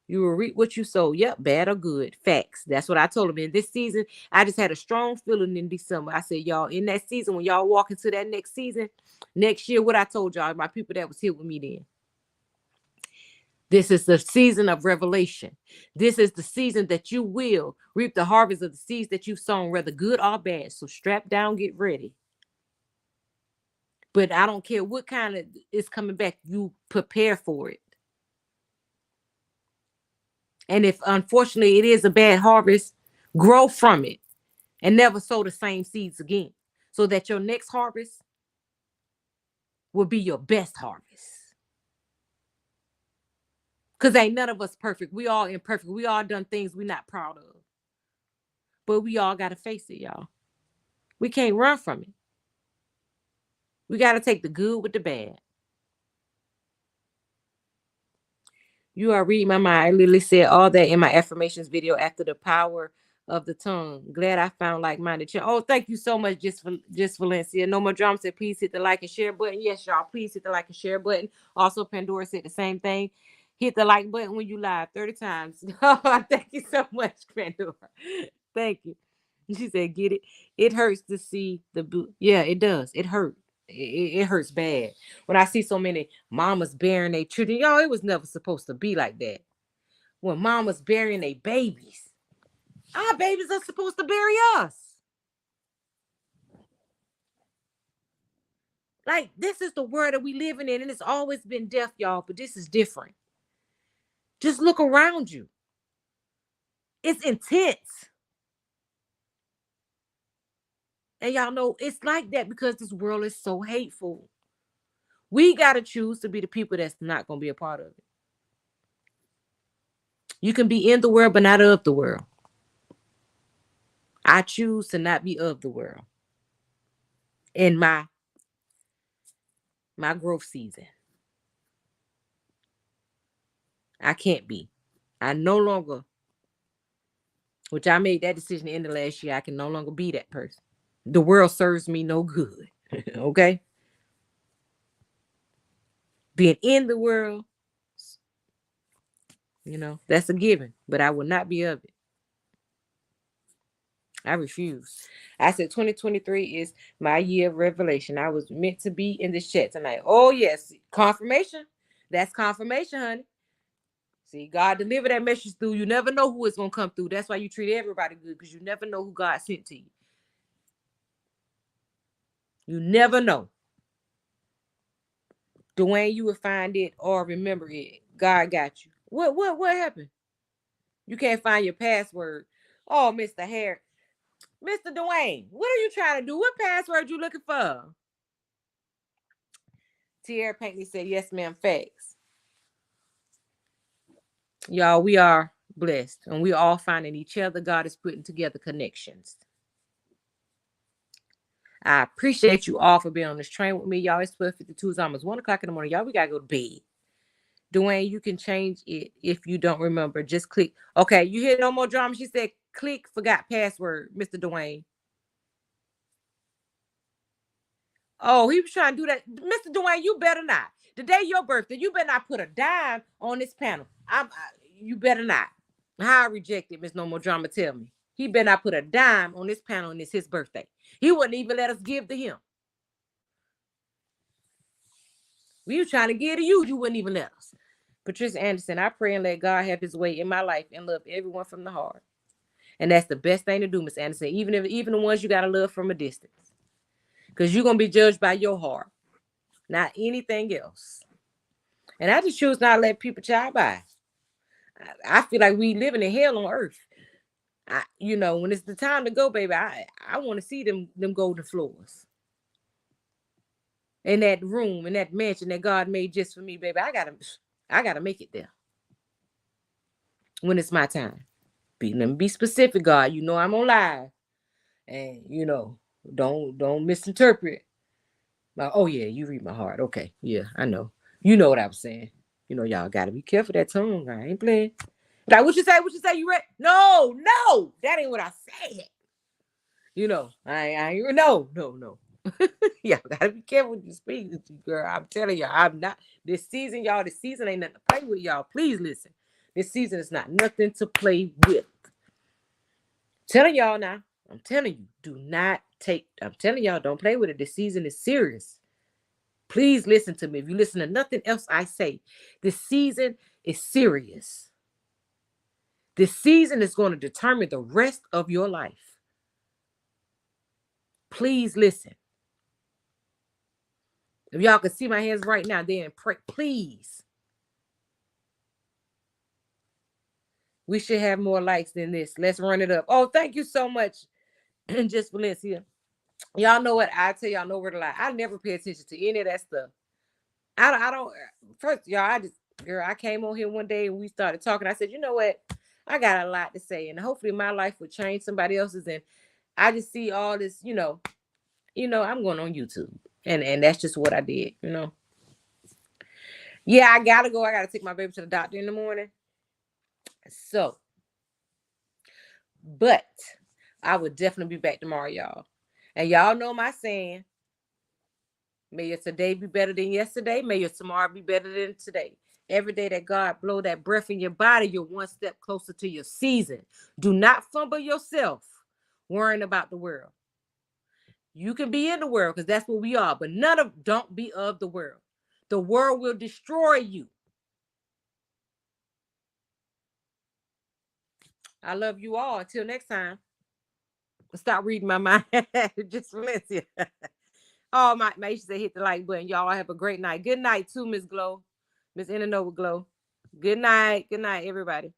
You will reap what you sow. Yep, bad or good. Facts. That's what I told them. In this season, I just had a strong feeling in December. I said, y'all, in that season, when y'all walk into that next season, next year, what I told y'all, my people that was here with me then. This is the season of revelation. This is the season that you will reap the harvest of the seeds that you've sown, whether good or bad. So strap down, get ready. But I don't care what kind of is coming back. You prepare for it. And if unfortunately it is a bad harvest, grow from it and never sow the same seeds again, so that your next harvest will be your best harvest. Because ain't none of us perfect. We all imperfect. We all done things we're not proud of. But we all got to face it, y'all. We can't run from it. We got to take the good with the bad. You are reading my mind. I literally said all that in my affirmations video after the power of the tongue. Glad I found like-minded. Oh, thank you so much, just Valencia. No more drama said, please hit the like and share button. Yes, y'all, please hit the like and share button. Also, Pandora said the same thing. Hit the like button when you live 30 times. Thank you so much, Pandora. Thank you. She said, get it. It hurts to see the yeah, it does. It hurts. It hurts bad when I see so many mamas burying their children. Y'all, it was never supposed to be like that. When mamas burying their babies, our babies are supposed to bury us. Like, this is the world that we living in, and it's always been death, y'all, but this is different. Just look around you. It's intense. And y'all know it's like that because this world is so hateful. We got to choose to be the people that's not going to be a part of it. You can be in the world, but not of the world. I choose to not be of the world in my growth season. I can't be. I no longer, which I made that decision in the last year, I can no longer be that person. The world serves me no good. Okay? Being in the world, that's a given, but I will not be of it. I refuse. I said 2023 is my year of revelation. I was meant to be in this chat tonight. Oh, yes. Confirmation. That's confirmation, honey. See, God delivered that message through. You never know who is going to come through. That's why you treat everybody good, because you never know who God sent to you. You never know. Dwayne, you will find it or remember it. God got you. What happened? You can't find your password. Oh, Mr. Harris. Mr. Dwayne, what are you trying to do? What password you looking for? Tierra Pinckney said, yes, ma'am, facts. Y'all, we are blessed, and we all finding each other. God is putting together connections. I appreciate you all for being on this train with me. Y'all, it's 12:52. It's almost 1 o'clock in the morning. Y'all, we got to go to bed. Dwayne, you can change it if you don't remember. Just click. Okay, you hear no more drama? She said, click forgot password, Mr. Dwayne. Oh, he was trying to do that. Mr. Dwayne, you better not. The day your birthday, you better not put a dime on this panel. You better not. How I rejected Miss No More Drama, tell me. He better not put a dime on this panel, and it's his birthday. He wouldn't even let us give to him. We were trying to give to you. You wouldn't even let us. Patricia Anderson, I pray and let God have his way in my life and love everyone from the heart. And that's the best thing to do, Miss Anderson, even the ones you got to love from a distance. Because you're going to be judged by your heart, not anything else. And I just choose not to let people child by. I feel like we living in hell on earth. When it's the time to go, baby, I want to see them golden floors. In that room, in that mansion that God made just for me, baby. I gotta make it there. When it's my time. Let me be specific, God. I'm on live. And don't misinterpret. Oh yeah, you read my heart. Okay. Yeah, I know. You know what I was saying. Y'all gotta be careful of that tongue. I ain't playing. Like, what you say? You read? No, that ain't what I said. I ain't no. Y'all gotta be careful what you speak, girl. I'm telling y'all, I'm not this season, y'all. This season ain't nothing to play with, y'all. Please listen. This season is not nothing to play with. Telling y'all now. I'm telling you, do not take. I'm telling y'all, don't play with it. This season is serious. Please listen to me. If you listen to nothing else I say, this season is serious. This season is going to determine the rest of your life. Please listen. If y'all can see my hands right now, then pray, please. We should have more likes than this. Let's run it up. Oh, thank you so much, Just Valencia. Y'all know what I tell y'all, know where to lie. I never pay attention to any of that stuff. I don't. First, y'all, girl, I came on here one day and we started talking. I said, you know what? I got a lot to say, and hopefully my life will change somebody else's. And I just see all this, I'm going on YouTube, and that's just what I did, Yeah, I gotta go. I gotta take my baby to the doctor in the morning. So, but I would definitely be back tomorrow, y'all. And y'all know my saying, may your today be better than yesterday. May your tomorrow be better than today. Every day that God blow that breath in your body, you're one step closer to your season. Do not fumble yourself worrying about the world. You can be in the world because that's what we are, but don't be of the world. The world will destroy you. I love you all. Until next time. Stop reading my mind. Just Valencia. Oh, my make sure they hit the like button. Y'all have a great night. Good night too, Miss Glow. Miss Innova Glow. Good night. Good night, everybody.